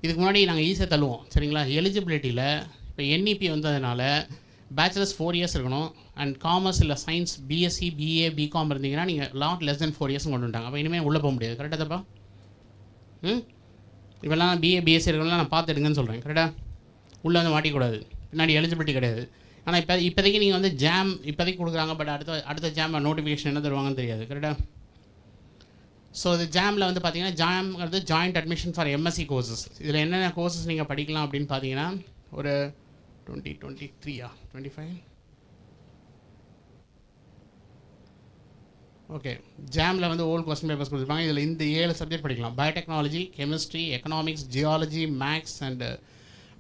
இதுக்கு முன்னாடி நாங்கள் ஈஸியாக தள்ளுவோம். சரிங்களா? எலிஜிபிலிட்டியில் இப்போ என்இபி வந்ததுனால பேச்சுலர்ஸ் 4 years இருக்கணும். அண்ட் காமர்ஸ் இல்லை சயின்ஸ் பிஎஸ்சி பிஏ பிகாம் இருந்தீங்கன்னா நீங்கள் நாட் லெஸ் தென் 4 years கொண்டு வந்துட்டாங்க. அப்போ இனிமேல் உள்ளே போக முடியாது. கரெக்டாக தப்பா? இப்போல்லாம் பிஏ பிஎஸ்சி இருக்கலாம் நான் பார்த்து எடுங்கன்னு சொல்கிறேன். கரெக்டாக? உள்ளே வந்து மாட்டிக்கூடாது. பின்னாடி எலிஜிபிலிட்டி கிடையாது. ஆனால் இப்போதைக்கு நீங்கள் வந்து ஜாம் இப்போதைக்கு கொடுக்குறாங்க. பட் அடுத்த ஜாம் நோட்டிஃபிகேஷன் என்ன தருவாங்கன்னு தெரியாது. கரெக்டாக? ஸோ இது ஜாமில் வந்து பார்த்தீங்கன்னா ஜாம்ங்கிறது joint admission for MSc courses. இதில் என்னென்ன கோர்சஸ் நீங்கள் படிக்கலாம் அப்படின்னு பார்த்தீங்கன்னா ஒரு 25 ஓகே, ஜாமில் வந்து ஓல்டு கொஸ்டின் பேப்பர்ஸ் கொடுத்துருப்பாங்க. இதில் இந்த 7 சப்ஜெக்ட் படிக்கலாம். Biotechnology, chemistry, economics, geology, maths and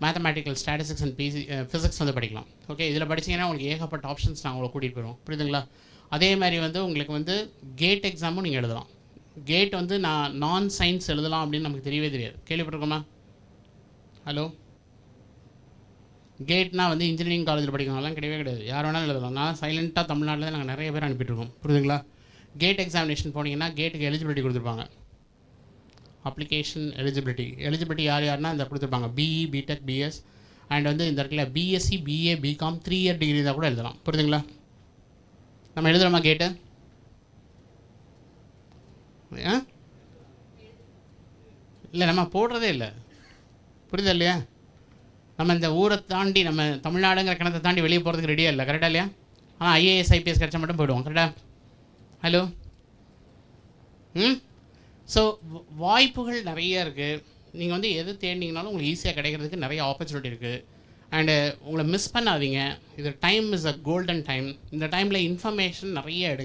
mathematical, statistics and physics வந்து படிக்கலாம். ஓகே, இதில் படிச்சிங்கன்னா உங்களுக்கு ஏகப்பட்ட ஆப்ஷன்ஸ் நாங்கள் உங்களை கூட்டிகிட்டு போயிடுவோம். புரியுதுங்களா? அதே மாதிரி வந்து உங்களுக்கு வந்து கேட் எக்ஸாமும் நீங்கள் எழுதலாம். கேட் வந்து நான் சயின்ஸ் எழுதலாம் அப்படின்னு நமக்கு தெரியவே தெரியாது. கேள்விப்பட்டிருக்கோமா? ஹலோ, கேட்னா வந்து இன்ஜினியரிங் காலேஜில் படிக்கிறவங்களாம் கிடையவே கிடையாது. யார் வேணாலும் எழுதலாம். நான் சைலண்ட்டாக தமிழ்நாட்டில் நாங்கள் நிறைய பேர் அனுப்பிட்டுருக்கோம். புரியுதுங்களா? கேட் எக்ஸாமினேஷன் போனீங்கன்னா கேட்டுக்கு எலிஜிபிலிட்டி கொடுத்துருப்பாங்க. அப்ளிகேஷன் எலிஜிபிலிட்டி யாருன்னா இந்த கொடுத்துருப்பாங்க பிஇ பிடெக் பிஎஸ் அண்ட் வந்து இந்த இடத்துல BSc BA BCom 3 year degree தான் கூட எழுதலாம். புரியுதுங்களா? நம்ம எழுதுகிறோமா கேட்டு? இல்லை, நம்ம போடுறதே இல்லை. புரியுதா இல்லையா? நம்ம இந்த ஊரை தாண்டி நம்ம தமிழ்நாடுங்கிற கிணத்தை தாண்டி வெளியே போகிறதுக்கு ரெடியாக இல்லை. கரெக்டாக இல்லையா? ஆனால் ஐஏஎஸ் ஐபிஎஸ் கிடச்சா மட்டும் போயிடுவோம். கரெக்டாக? ஹலோ. ஸோ வாய்ப்புகள் நிறைய இருக்குது. நீங்கள் வந்து எது தேடினீங்கனாலும் உங்களுக்கு ஈஸியாக கிடைக்கிறதுக்கு நிறைய ஆப்பர்ச்சுனிட்டி இருக்குது. அண்டு உங்களை மிஸ் பண்ணாதீங்க. இது time is a golden time. இந்த டைமில் இன்ஃபர்மேஷன் நிறைய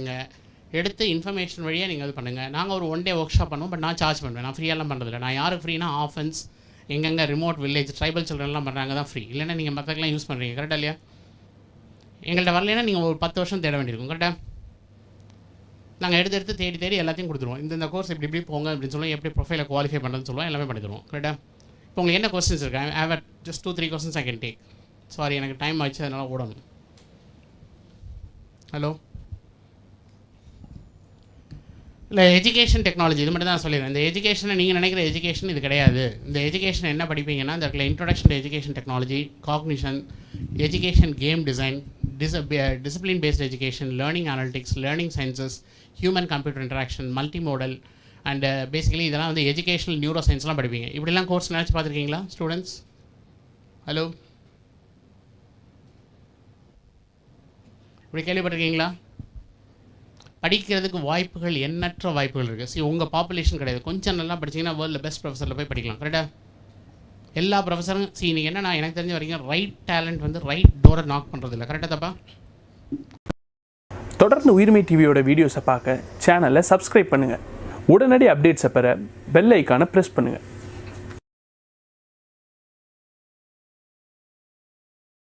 எடுத்து இன்ஃபர்மேஷன் வழியாக நீங்கள் இது பண்ணுங்கள். நாங்கள் ஒரு 1 day ஒர்க் ஷாப் பண்ணுவோம். பட் நான் சார்ஜ் பண்ணுவேன். நான் ஃப்ரீயெல்லாம் பண்ணுறதில்ல. நான் யாருக்கு ஃப்ரீனா ஆஃபன்ஸ் எங்கெங்கே ரிமோட் வில்லேஜ் ட்ரைபல் சில்ட்ரன்லாம் பண்ணுறாங்க தான் ஃப்ரீ. இல்லைன்னா நீங்கள் மற்றக்கெல்லாம் யூஸ் பண்ணுறீங்க. கரெக்டாக இல்லையா? எங்கள்கிட்ட வரலைன்னா நீங்கள் ஒரு 10 வருஷம் தேட வேண்டியிருக்கும். கரெக்டாக? நாங்கள் எடுத்து தேடி எல்லாத்தையும் கொடுத்துருவோம். இந்த கோர்ஸ் இப்படி போங்க அப்படின்னு சொல்லுவோம். எப்படி ப்ரொஃபைலை குவாலிஃபை பண்ணுறதுன்னு சொல்லுவோம். எல்லாமே பண்ணி தருவோம். கரெக்டாக? இப்போ உங்களுக்கு என்ன கொஸ்டின்ஸ் இருக்கு? I have just 2-3 questions I can take. Sorry, எனக்கு டைம் ஆச்சு, அதனால் ஓடணும். ஹலோ. இல்லை, எஜுகேஷன் டெக்னாலஜி இது மட்டும் தான் சொல்லிடுறேன். இந்த எஜுகேஷனை நீங்கள் நினைக்கிற எஜுகேஷன் இது கிடையாது. இந்த எஜுகேஷன் என்ன படிப்பீங்கன்னா இந்த இடத்துல introduction to education technology, cognition, education game design, discipline based education, learning analytics, learning sciences, human computer interaction, multi modal and basically இதெல்லாம் வந்து எஜுகேஷனல் நியூரோ சயின்ஸ்லாம் படிப்பீங்க. இப்படிலாம் கோர்ஸ் நினச்சி பார்த்துருக்கீங்களா ஸ்டூடெண்ட்ஸ்? ஹலோ, இப்படி கேள்விப்பட்டிருக்கீங்களா? படிக்கிறதுக்கு வாய்ப்புகள் எண்ணற்ற வாய்ப்புகள் இருக்குது. உங்கள் பாப்புலேஷன் கிடையாது. கொஞ்சம் நல்லா படிச்சிங்கன்னா வேர்ல்டில் பெஸ்ட் ப்ரொஃபஸரில் போய் படிக்கலாம். கரெக்டாக? எல்லா ப்ரொஃபஸரும் நீங்கள் என்ன, நான் எனக்கு தெரிஞ்ச வரைக்கும் ரைட் டேலண்ட் வந்து ரைட் டோரை நாக் பண்ணுறதில்ல. கரெக்டாக தப்பா? தொடர்ந்து உயிர்மை டிவியோட வீடியோஸை பார்க்க சேனலை சப்ஸ்கிரைப் பண்ணுங்கள். உடனடி அப்டேட்ஸை பெற பெல் ஐக்கானை ப்ரெஸ் பண்ணுங்கள்.